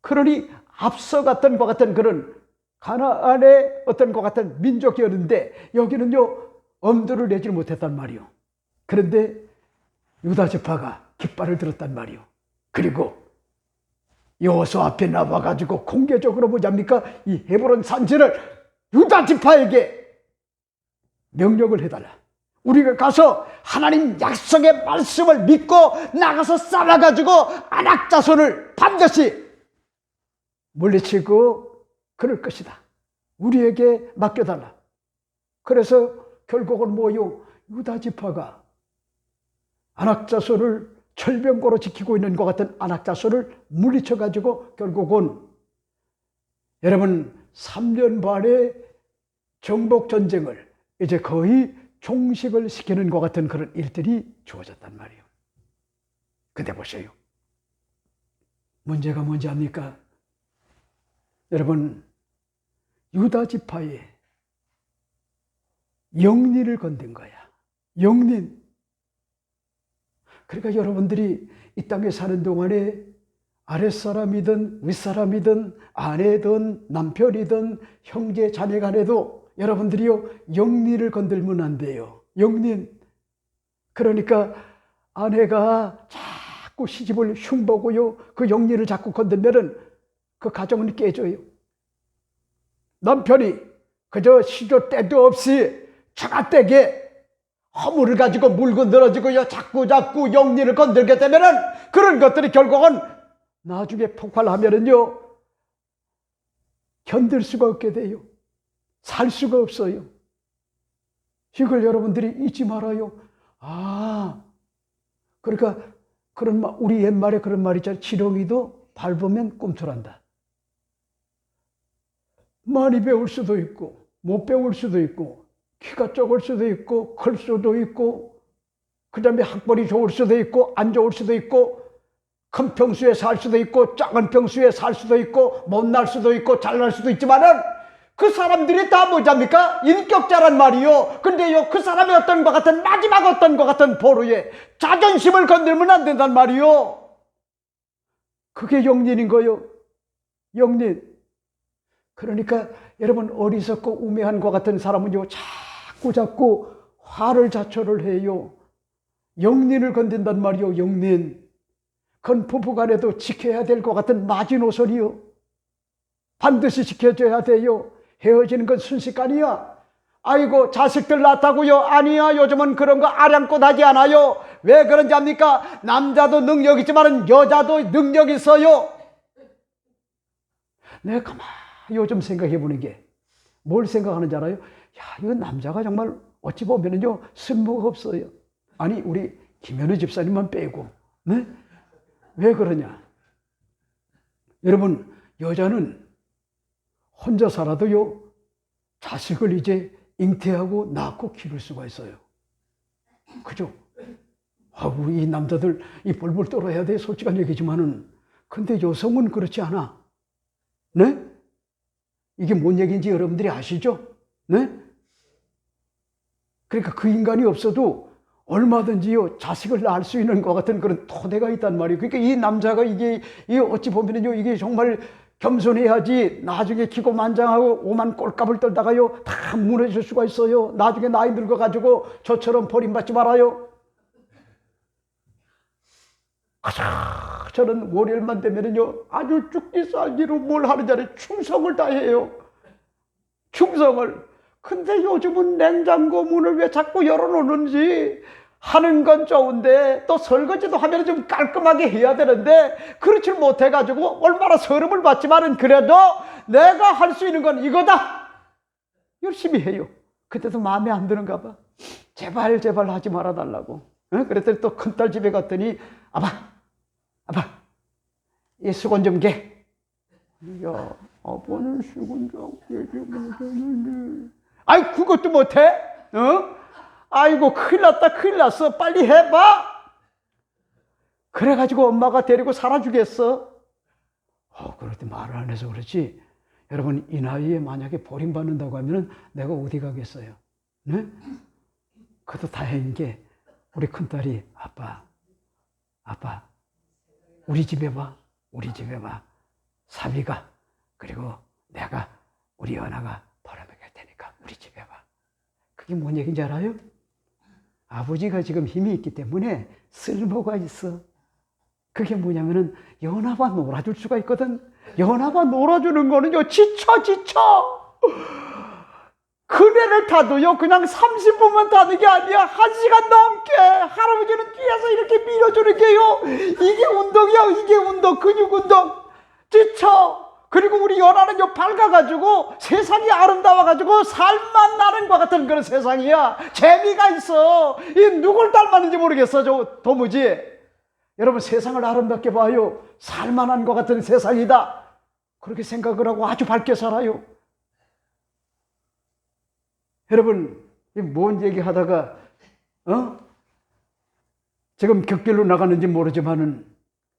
그러니 앞서갔던 것 같은 그런 가나안의 어떤 것 같은 민족이었는데 여기는요 엄두를 내지 못했단 말이요. 그런데 유다 지파가 깃발을 들었단 말이요. 그리고 여호수아 앞에 나와가지고 공개적으로 뭐잡니까? 이 헤브론 산지를 유다 지파에게 명령을 해달라. 우리가 가서 하나님 약속의 말씀을 믿고 나가서 싸워가지고 아낙 자손을 반드시 물리치고 그럴 것이다. 우리에게 맡겨달라. 그래서 결국은 뭐요? 유다 지파가 아낙 자손을 철병거로 지키고 있는 것 같은 아낙 자손을 물리쳐가지고 결국은 여러분 3년 반의 정복 전쟁을 이제 거의 종식을 시키는 것 같은 그런 일들이 주어졌단 말이에요. 근데 보세요. 문제가 뭔지 압니까? 여러분, 유다 지파의 영린을 건든 거야. 영린. 그러니까 여러분들이 이 땅에 사는 동안에 아랫사람이든 윗사람이든 아내든 남편이든 형제 자매 간에도 여러분들이요 영린을 건들면 안 돼요. 영린. 그러니까 아내가 자꾸 시집을 흉보고요 그 영린을 자꾸 건들면은 그 가정은 깨져요. 남편이 그저 시도 때도 없이 차가되게 허물을 가지고 물고 늘어지고요 자꾸 영린을 건들게 되면은 그런 것들이 결국은 나중에 폭발하면은요 견딜 수가 없게 돼요. 살 수가 없어요. 이걸 여러분들이 잊지 말아요. 그러니까 그런 말, 우리 옛말에 그런 말 있잖아요. 지렁이도 밟으면 꿈틀한다. 많이 배울 수도 있고 못 배울 수도 있고 키가 적을 수도 있고 클 수도 있고 그 다음에 학벌이 좋을 수도 있고 안 좋을 수도 있고 큰 평수에 살 수도 있고 작은 평수에 살 수도 있고 못날 수도 있고 잘날 수도 있지만은 그 사람들이 다 뭐잡니까? 인격자란 말이요. 근데요 그 사람의 어떤 것 같은 마지막 어떤 것 같은 보루에 자존심을 건들면 안 된단 말이요. 그게 영린인 거요. 영린. 그러니까 여러분 어리석고 우매한 것 같은 사람은요 자꾸 화를 자초를 해요. 영린을 건든단 말이요. 영린. 그건 부부간에도 지켜야 될 것 같은 마지노선이요. 반드시 지켜줘야 돼요. 헤어지는 건 순식간이야. 아이고 자식들 낳았다고요? 아니야, 요즘은 그런 거 아량껏 하지 않아요. 왜 그런지 압니까? 남자도 능력 있지만 여자도 능력 있어요. 내가 가만히 요즘 생각해 보는 게 뭘 생각하는지 알아요? 야, 이거 남자가 정말 어찌 보면은요 쓸모가 없어요. 아니, 우리 김현우 집사님만 빼고. 네? 왜 그러냐? 여러분, 여자는 혼자 살아도요 자식을 이제 잉태하고 낳고 기를 수가 있어요. 그죠? 우리 이 남자들 이 벌벌 떨어야 돼, 솔직한 얘기지만은. 근데 여성은 그렇지 않아. 네? 이게 뭔 얘기인지 여러분들이 아시죠? 네? 그러니까 그 인간이 없어도 얼마든지요 자식을 낳을 수 있는 것 같은 그런 토대가 있단 말이에요. 그러니까 이 남자가 이게 어찌 보면은요 이게 정말 겸손해야지 나중에 기고만장하고 오만 꼴값을 떨다가요 다 무너질 수가 있어요. 나중에 나이 늙어가지고 저처럼 버림받지 말아요. 저는 월요일만 되면은요 아주 죽기 살기로 뭘 하는지 알아요? 충성을 다해요. 충성을. 근데 요즘은 냉장고 문을 왜 자꾸 열어놓는지. 하는 건 좋은데 또 설거지도 하면 좀 깔끔하게 해야 되는데 그렇지 못해가지고 얼마나 서름을 받지만은 그래도 내가 할 수 있는 건 이거다. 열심히 해요. 그때도 마음에 안 드는가 봐. 제발 하지 말아달라고. 그랬더니 또 큰딸 집에 갔더니 아빠 이 수건 좀 개. 야, 아빠는 수건 좀 개지 못하는데. 아이, 그것도 못해? 아이고, 큰일 났어. 빨리 해봐. 그래가지고 엄마가 데리고 살아주겠어. 그럴 때 말을 안 해서 그렇지. 여러분, 이 나이에 만약에 버림받는다고 하면 내가 어디 가겠어요? 네? 그래도 다행인 게 우리 큰딸이 아빠 우리 집에 와. 사비가 그리고 내가 우리 연아가 벌어먹일 테니까 우리 집에 와. 그게 뭔 얘기인지 알아요? 아버지가 지금 힘이 있기 때문에 쓸모가 있어. 그게 뭐냐면은 연아와 놀아줄 수가 있거든. 연아와 놀아주는 거는요 지쳐. 그네를 타도요 그냥 30분만 타는 게 아니야. 1시간 넘게 할아버지는 뒤에서 이렇게 밀어주는 게요. 이게 운동이야. 이게 운동. 근육 운동. 지쳐. 그리고 우리 연아는요 밝아가지고 세상이 아름다워가지고 살만 나는 것 같은 그런 세상이야. 재미가 있어. 이 누굴 닮았는지 모르겠어. 저 도무지. 여러분, 세상을 아름답게 봐요. 살만한 것 같은 세상이다. 그렇게 생각을 하고 아주 밝게 살아요. 여러분, 뭔 얘기하다가 지금 격길로 나가는지 모르지만은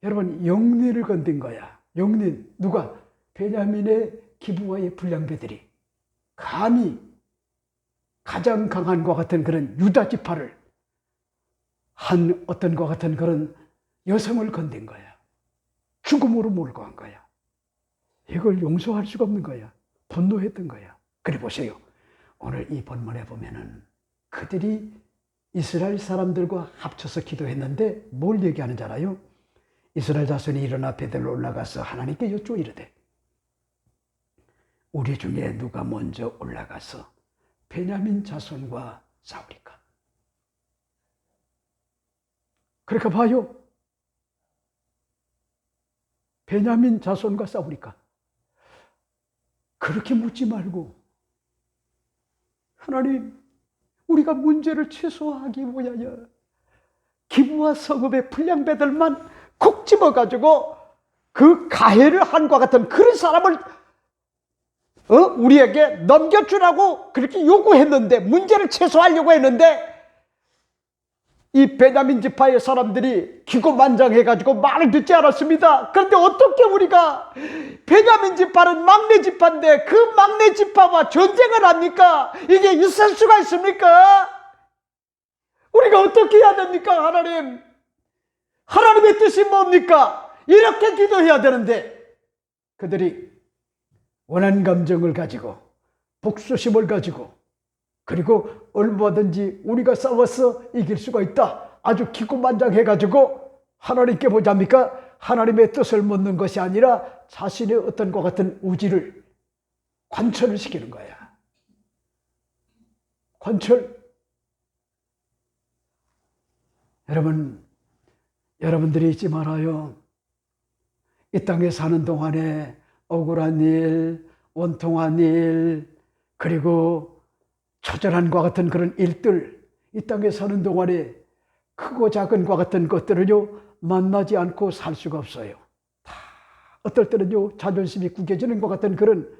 여러분, 영린을 건든 거야. 영린. 누가? 베냐민의 기브와의 불량배들이 감히 가장 강한 것 같은 그런 유다 지파를 한 어떤 것 같은 그런 여성을 건든 거야. 죽음으로 몰고 간 거야. 이걸 용서할 수가 없는 거야. 분노했던 거야. 그래 보세요. 오늘 이 본문에 보면은 그들이 이스라엘 사람들과 합쳐서 기도했는데 뭘 얘기하는지 알아요? 이스라엘 자손이 일어나 베델로 올라가서 하나님께 여쭈어 이르되 우리 중에 누가 먼저 올라가서 베냐민 자손과 싸우리까? 그러니까 봐요. 베냐민 자손과 싸우리까? 그렇게 묻지 말고 하나님, 우리가 문제를 최소화하기 위하여 기브와 성읍의 불량배들만 콕 집어가지고 그 가해를 한과 같은 그런 사람을 우리에게 넘겨주라고 그렇게 요구했는데, 문제를 최소화하려고 했는데 이 베냐민 지파의 사람들이 기고만장해가지고 말을 듣지 않았습니다. 그런데 어떻게 우리가 베냐민 지파는 막내 지파인데 그 막내 지파와 전쟁을 합니까? 이게 있을 수가 있습니까? 우리가 어떻게 해야 됩니까? 하나님의 뜻이 뭡니까? 이렇게 기도해야 되는데 그들이 원한 감정을 가지고 복수심을 가지고 그리고 얼마든지 우리가 싸워서 이길 수가 있다. 아주 기고만장해가지고 하나님께 보자니까 하나님의 뜻을 묻는 것이 아니라 자신의 어떤 것 같은 우지를 관철을 시키는 거야. 관철. 여러분들이 잊지 말아요. 이 땅에 사는 동안에 억울한 일, 원통한 일, 그리고 처절한과 같은 그런 일들, 이 땅에 사는 동안에 크고 작은과 같은 것들을요 만나지 않고 살 수가 없어요. 다 어떨 때는요 자존심이 구겨지는 것 같은 그런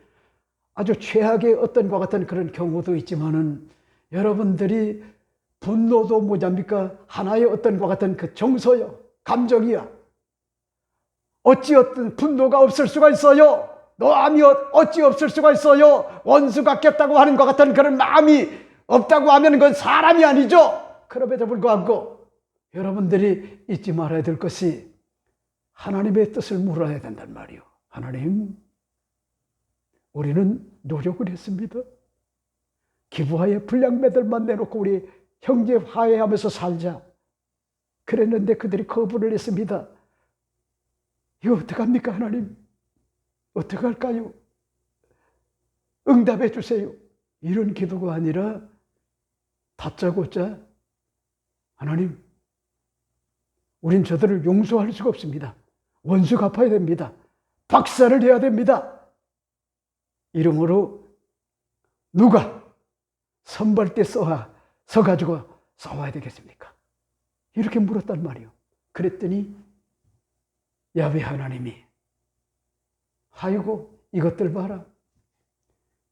아주 최악의 어떤 것 같은 그런 경우도 있지만은, 여러분들이 분노도 뭐냐입니까? 하나의 어떤 것 같은 그 정서요, 감정이야. 어찌 어떤 분노가 없을 수가 있어요? 노함이 어찌 없을 수가 있어요? 원수 같겠다고 하는 것 같은 그런 마음이 없다고 하면 그건 사람이 아니죠. 그럼에도 불구하고 여러분들이 잊지 말아야 될 것이 하나님의 뜻을 물어야 된단 말이요. 하나님, 우리는 노력을 했습니다. 기부하여 불량매들만 내놓고 우리 형제 화해하면서 살자. 그랬는데 그들이 거부를 했습니다. 이거 어떡합니까, 하나님? 어떡할까요? 응답해 주세요. 이런 기도가 아니라 다짜고짜, 하나님, 우린 저들을 용서할 수가 없습니다. 원수 갚아야 됩니다. 박살을 내야 됩니다. 이러므로 누가 선발대 서가지고 싸워야 되겠습니까? 이렇게 물었단 말이요. 그랬더니 야훼 하나님이, 아이고 이것들 봐라.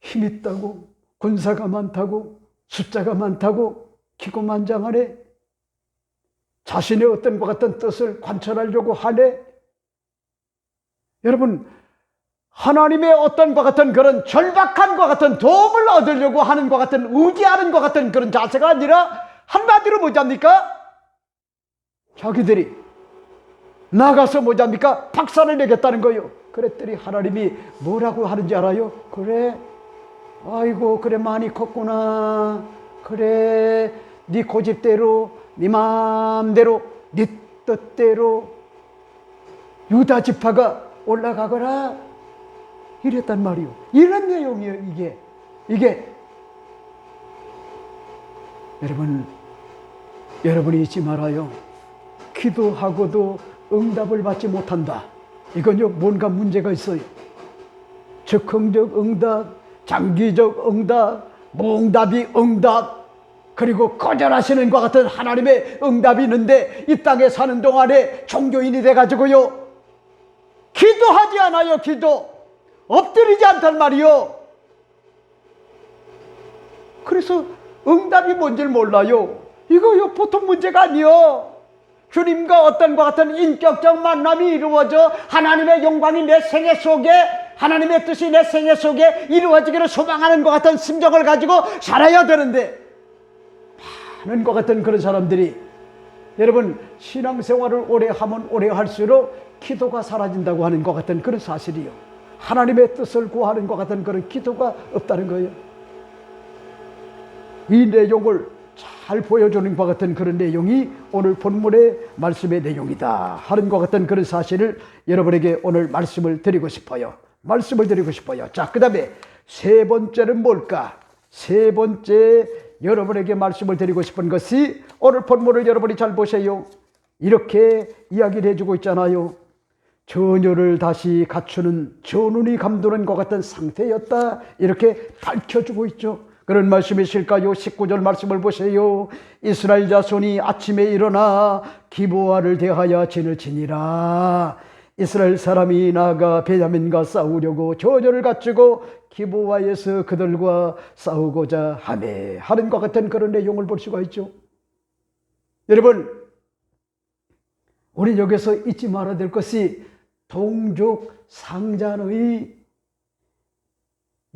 힘 있다고, 군사가 많다고, 숫자가 많다고, 기고만장하네. 자신의 어떤 것 같은 뜻을 관철하려고 하네. 여러분, 하나님의 어떤 것 같은 그런 절박한 것 같은 도움을 얻으려고 하는 것 같은, 의지하는 것 같은 그런 자세가 아니라 한마디로 뭐잡니까? 자기들이 나가서 뭐잡니까? 박살을 내겠다는 거예요. 그랬더니 하나님이 뭐라고 하는지 알아요? 그래, 아이고 그래 많이 컸구나. 그래, 네 고집대로, 네 마음대로, 네 뜻대로 유다 지파가 올라가거라. 이랬단 말이요. 이런 내용이에요. 이게 여러분이 잊지 말아요. 기도하고도 응답을 받지 못한다. 이건요 뭔가 문제가 있어요. 즉흥적 응답, 장기적 응답, 몽답이 응답, 그리고 거절하시는 것 같은 하나님의 응답이 있는데, 이 땅에 사는 동안에 종교인이 돼가지고요 기도하지 않아요. 기도 엎드리지 않단 말이요. 그래서 응답이 뭔지를 몰라요. 이거요 보통 문제가 아니요. 주님과 어떤 것 같은 인격적 만남이 이루어져 하나님의 영광이 내 생애 속에, 하나님의 뜻이 내 생애 속에 이루어지기를 소망하는 것 같은 심정을 가지고 살아야 되는데, 많은 것 같은 그런 사람들이, 여러분 신앙생활을 오래 하면 오래 할수록 기도가 사라진다고 하는 것 같은 그런 사실이요. 하나님의 뜻을 구하는 것 같은 그런 기도가 없다는 거예요. 이 내용을 잘 보여주는 것 같은 그런 내용이 오늘 본문의 말씀의 내용이다 하는 것 같은 그런 사실을 여러분에게 오늘 말씀을 드리고 싶어요. 자, 그 다음에 세 번째는 뭘까? 세 번째 여러분에게 말씀을 드리고 싶은 것이, 오늘 본문을 여러분이 잘 보세요. 이렇게 이야기를 해주고 있잖아요. 전율을 다시 갖추는, 전운이 감도는 것 같은 상태였다, 이렇게 밝혀주고 있죠. 그런 말씀이실까요? 19절 말씀을 보세요. 이스라엘 자손이 아침에 일어나 기브아를 대하여 진을 치니라. 이스라엘 사람이 나아가 베냐민과 싸우려고 전열을 갖추고 기브아에서 그들과 싸우고자 하네 하는 것 같은 그런 내용을 볼 수가 있죠. 여러분, 우리 여기서 잊지 말아야 될 것이 동족 상잔의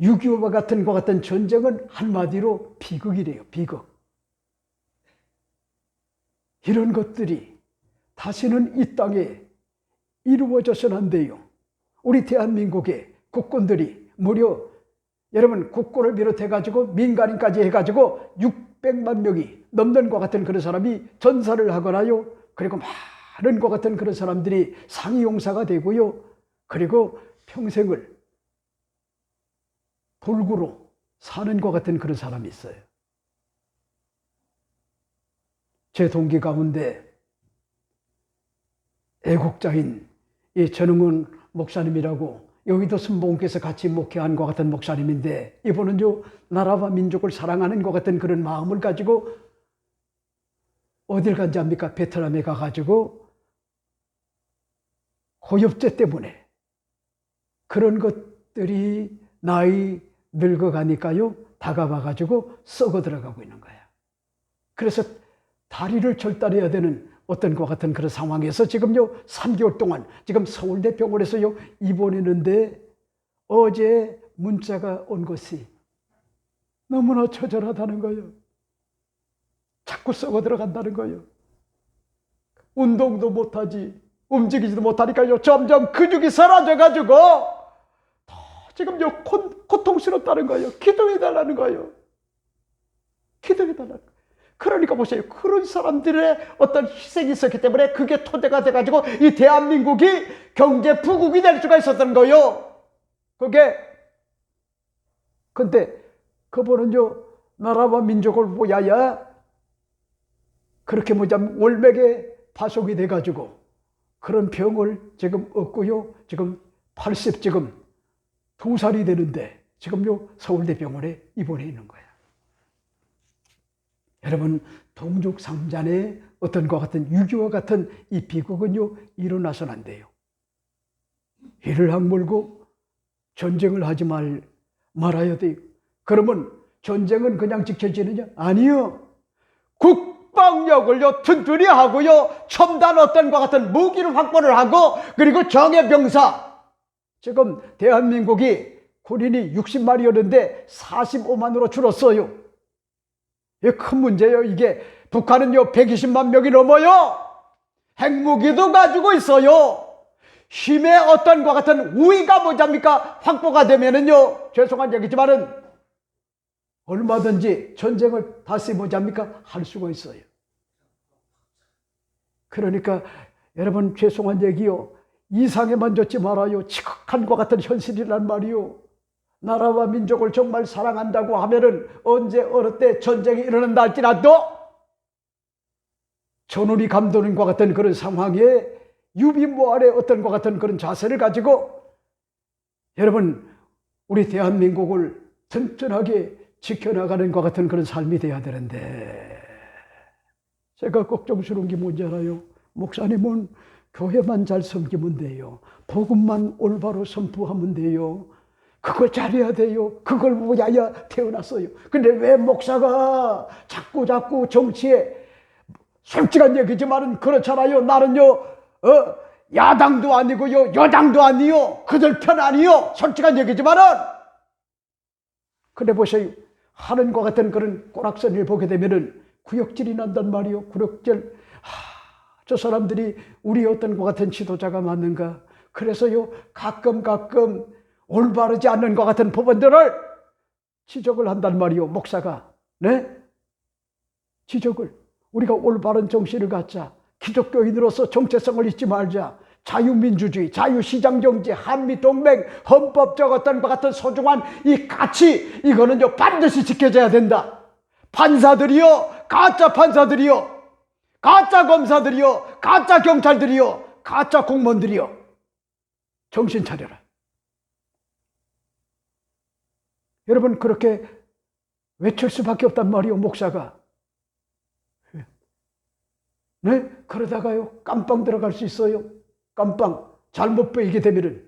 6.25와 같은 것 같은 전쟁은 한마디로 비극이래요. 비극. 이런 것들이 다시는 이 땅에 이루어져서는 안 돼요. 우리 대한민국의 국군들이 무려, 여러분 국군을 비롯해가지고 민간인까지 해가지고 600만 명이 넘는 것 같은 그런 사람이 전사를 하거나요. 그리고 많은 것 같은 그런 사람들이 상위용사가 되고요. 그리고 평생을 불구로 사는 것 같은 그런 사람이 있어요. 제 동기 가운데 애국자인 이 전흥훈 목사님이라고 여기도 순복음께서 같이 목회한 것 같은 목사님인데, 이분은요 나라와 민족을 사랑하는 것 같은 그런 마음을 가지고 어딜 간지 압니까? 베트남에 가가지고 고엽제 때문에 그런 것들이 나이 늙어가니까요 다가와가지고 썩어 들어가고 있는 거야. 그래서 다리를 절단해야 되는 어떤 것 같은 그런 상황에서 지금요 3개월 동안 지금 서울대 병원에서요 입원했는데, 어제 문자가 온 것이 너무나 처절하다는 거예요. 자꾸 썩어 들어간다는 거예요. 운동도 못하지, 움직이지도 못하니까요 점점 근육이 사라져가지고 지금요 고통스럽다는 거예요. 기도해달라는 거예요. 기도해달라는 거예요. 그러니까 보세요. 그런 사람들의 어떤 희생이 있었기 때문에 그게 토대가 돼가지고 이 대한민국이 경제 부국이 될 수가 있었던 거예요. 그게. 근데 그분은요 나라와 민족을 위하여 그렇게 뭐냐면 월맥에 파송이 돼가지고 그런 병을 지금 얻고요. 지금 80 지금 2살이 되는데 지금요 서울대 병원에 입원해 있는 거예요. 여러분, 동족 상잔의 어떤 것 같은 6.25와 같은 이 비극은요 일어나서는 안 돼요. 이를 악물고 전쟁을 하지 말아야 돼요. 그러면 전쟁은 그냥 지켜지느냐? 아니요. 국방력을요 튼튼히 하고요 첨단 어떤 것 같은 무기를 확보를 하고, 그리고 정예병사, 지금 대한민국이 군인이 60만이었는데 45만으로 줄었어요. 이게 큰 문제예요. 이게 북한은요 120만 명이 넘어요. 핵무기도 가지고 있어요. 힘의 어떤 것 같은 우위가 뭐잡니까? 확보가 되면은요, 죄송한 얘기지만은 얼마든지 전쟁을 다시 뭐잡니까? 할 수가 있어요. 그러니까 여러분, 죄송한 얘기요, 이상에만 젖지 말아요. 지극한 것 같은 현실이란 말이요. 나라와 민족을 정말 사랑한다고 하면은 언제 어느 때 전쟁이 일어난다 할지라도 전운이 감도는과 같은 그런 상황에 유비무활의 어떤 것 같은 그런 자세를 가지고 여러분 우리 대한민국을 튼튼하게 지켜나가는 것 같은 그런 삶이 돼야 되는데, 제가 걱정스러운 게 뭔지 알아요? 목사님은 교회만 잘 섬기면 돼요. 복음만 올바로 선포하면 돼요. 그걸 잘해야 돼요. 그걸 위하여 태어났어요. 근데 왜 목사가 자꾸 정치에, 솔직한 얘기지만은 그렇잖아요. 나는요 야당도 아니고요 여당도 아니요 그들 편 아니요. 솔직한 얘기지만은. 근데 보세요. 하는과 같은 그런 꼬락서니를 보게 되면은 구역질이 난단 말이요. 구역질. 저 사람들이 우리 어떤 것 같은 지도자가 맞는가. 그래서요 가끔 올바르지 않는 것 같은 부분들을 지적을 한단 말이요. 목사가. 네? 지적을. 우리가 올바른 정신을 갖자. 기독교인으로서 정체성을 잊지 말자. 자유민주주의, 자유시장경제, 한미동맹, 헌법적 어떤 것 같은 소중한 이 가치, 이거는요 반드시 지켜져야 된다. 판사들이요, 가짜 판사들이요, 가짜 검사들이요, 가짜 경찰들이요, 가짜 공무원들이요, 정신 차려라. 여러분, 그렇게 외칠 수밖에 없단 말이요, 목사가. 네? 그러다가요 깜빵 들어갈 수 있어요. 깜빵 잘못 보이게 되면은.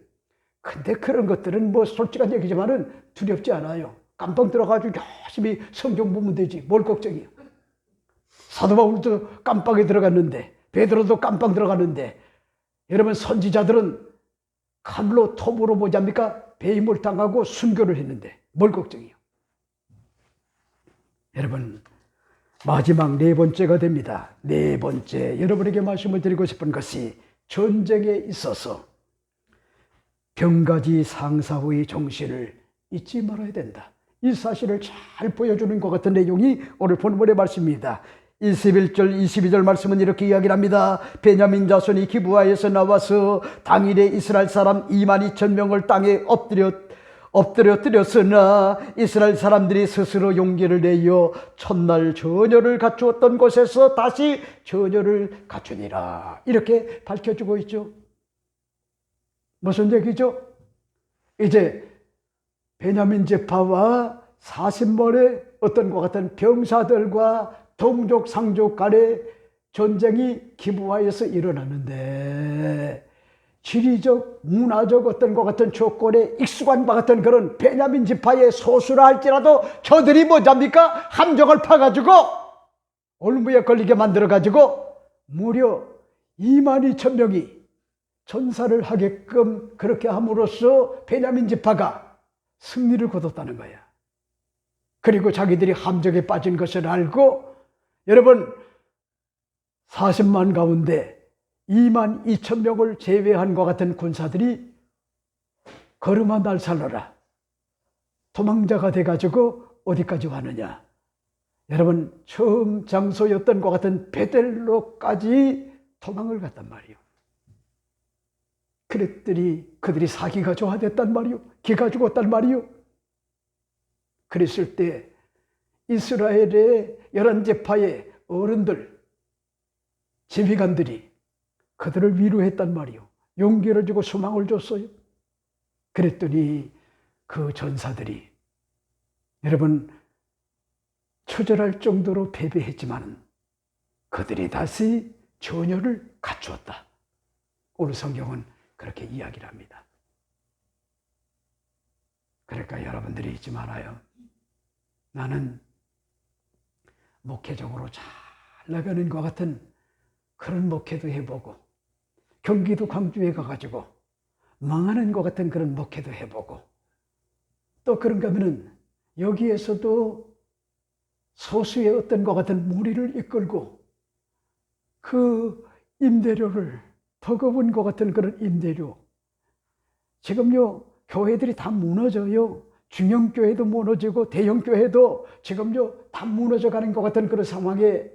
근데 그런 것들은 뭐 솔직한 얘기지만은 두렵지 않아요. 깜빵 들어가지고 열심히 성경 보면 되지. 뭘 걱정이야. 사도 바울도 깜빵에 들어갔는데, 베드로도 깜빵 들어갔는데, 여러분 선지자들은 칼로 톱으로 뭐잡니까? 배임을 당하고 순교를 했는데 뭘 걱정이요. 여러분, 마지막 네 번째가 됩니다. 네 번째, 여러분에게 말씀을 드리고 싶은 것이 전쟁에 있어서 병가지 상사의 정신을 잊지 말아야 된다. 이 사실을 잘 보여주는 것 같은 내용이 오늘 본문의 말씀입니다. 21절 22절 말씀은 이렇게 이야기를 합니다. 베냐민 자손이 기브아에서 나와서 당일에 이스라엘 사람 22,000명을 땅에 엎드렸으나 이스라엘 사람들이 스스로 용기를 내어 첫날 전열을 갖추었던 곳에서 다시 전열을 갖추니라. 이렇게 밝혀주고 있죠. 무슨 얘기죠? 이제 베냐민 지파와 40만의 어떤 것 같은 병사들과 동족 상족 간의 전쟁이 기브아에서 일어났는데, 지리적 문화적 어떤 것 같은 조건에 익숙한 것 같은 그런 베냐민 지파의 소수라 할지라도 저들이 뭐잡니까? 함정을 파가지고 올무에 걸리게 만들어가지고 무려 22,000명이 전사를 하게끔 그렇게 함으로써 베냐민 지파가 승리를 거뒀다는 거야. 그리고 자기들이 함정에 빠진 것을 알고, 여러분 40만 가운데 22,000명을 제외한 것 같은 군사들이 걸음아 날 살려라 도망자가 돼가지고 어디까지 왔느냐? 여러분 처음 장소였던 것 같은 베델로까지 도망을 갔단 말이요. 그랬더니 그들이 사기가 좋아됐단 말이요. 기가 죽었단 말이요. 그랬을 때 이스라엘의 11지파의 어른들, 지휘관들이 그들을 위로했단 말이요. 용기를 주고 소망을 줬어요. 그랬더니 그 전사들이 여러분 처절할 정도로 패배했지만 그들이 다시 전열을 갖추었다. 오늘 성경은 그렇게 이야기를 합니다. 그러니까 여러분들이 잊지 말아요. 나는 목회적으로 잘 나가는 것 같은 그런 목회도 해보고, 경기도 광주에 가가지고 망하는 것 같은 그런 목회도 해보고, 또 그런가 하면은 여기에서도 소수의 어떤 것 같은 무리를 이끌고 그 임대료를 버거운 것 같은 그런 임대료, 지금요 교회들이 다 무너져요. 중형교회도 무너지고 대형교회도 지금요 다 무너져가는 것 같은 그런 상황에,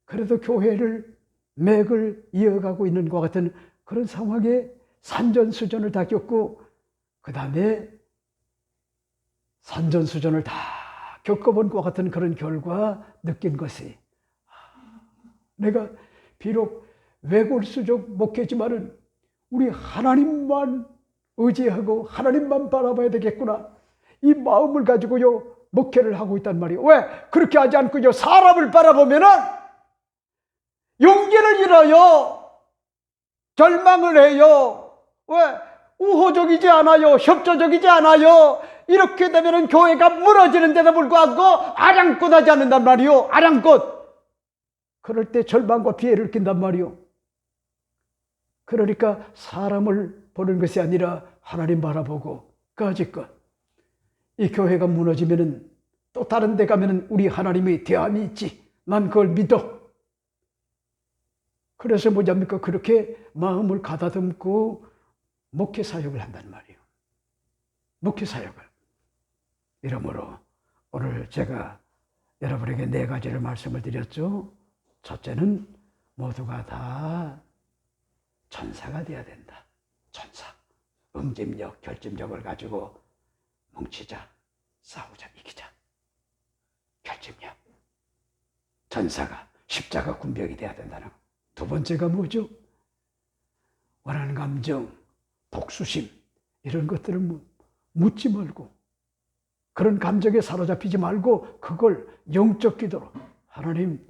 그래도 교회를 맥을 이어가고 있는 것 같은 그런 상황에 산전수전을 다 겪고, 그 다음에 산전수전을 다 겪어본 것 같은 그런 결과 느낀 것이, 내가 비록 외골수적 목회지만은 우리 하나님만 의지하고 하나님만 바라봐야 되겠구나, 이 마음을 가지고요 목회를 하고 있단 말이에요. 왜? 그렇게 하지 않고요 사람을 바라보면은 용기를 잃어요. 절망을 해요. 왜? 우호적이지 않아요. 협조적이지 않아요. 이렇게 되면은 교회가 무너지는데도 불구하고 아랑곳 하지 않는단 말이요. 아랑곳. 그럴 때 절망과 피해를 낀단 말이요. 그러니까 사람을 보는 것이 아니라 하나님 바라보고, 까짓것 이 교회가 무너지면은 또 다른 데 가면은 우리 하나님의 대안이 있지. 난 그걸 믿어. 그래서 뭐냐입니까? 그렇게 마음을 가다듬고 목회 사역을 한단 말이에요. 목회 사역을. 이러므로 오늘 제가 여러분에게 4가지를 말씀을 드렸죠. 첫째는 모두가 다 전사가 되어야 된다. 전사. 응집력, 결집력을 가지고 뭉치자, 싸우자, 이기자. 결집력. 전사가, 십자가 군병이 되어야 된다는 거. 두 번째가 뭐죠? 원하는 감정, 복수심, 이런 것들을 묻지 말고, 그런 감정에 사로잡히지 말고 그걸 영적 기도로, 하나님,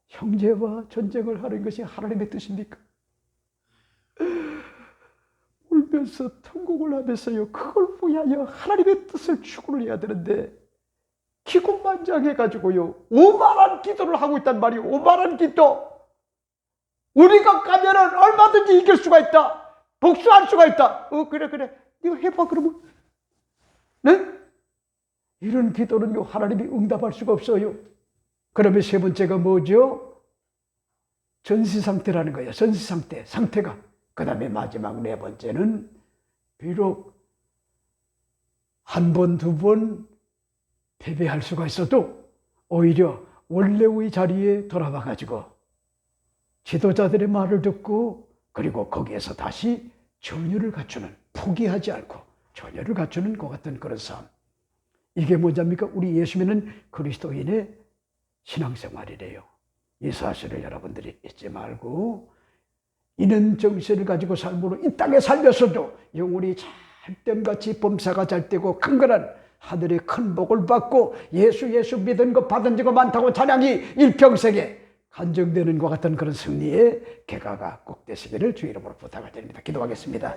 형제와 전쟁을 하는 것이 하나님의 뜻입니까? 울면서 통곡을 하면서요, 그걸 위하여 하나님의 뜻을 추구를 해야 되는데 기고만장해가지고요 오만한 기도를 하고 있단 말이에요. 오만한 기도. 우리가 가면은 얼마든지 이길 수가 있다. 복수할 수가 있다. 그래. 이거 해봐, 그러면. 네? 이런 기도는요, 하나님이 응답할 수가 없어요. 그러면 세 번째가 뭐죠? 전시 상태라는 거예요. 전시 상태가. 그 다음에 마지막 4번째는 비록 한 번, 2번 패배할 수가 있어도 오히려 원래의 자리에 돌아와가지고 지도자들의 말을 듣고, 그리고 거기에서 다시 전율을 갖추는, 포기하지 않고 전혀를 갖추는 것 같은 그런 삶. 이게 뭐냐입니까? 우리 예수 믿는 그리스도인의 신앙생활이래요. 이 사실을 여러분들이 잊지 말고 이런 정신을 가지고 삶으로 이 땅에 살면서도 영혼이 잘됨같이 범사가 잘 되고 강건한 하늘의 큰 복을 받고 예수 믿은 것 받은 지가 많다고 찬양이 일평생에 간증되는 것 같은 그런 승리의 계가가 꼭 되시기를 주 이름으로 부탁을 드립니다. 기도하겠습니다.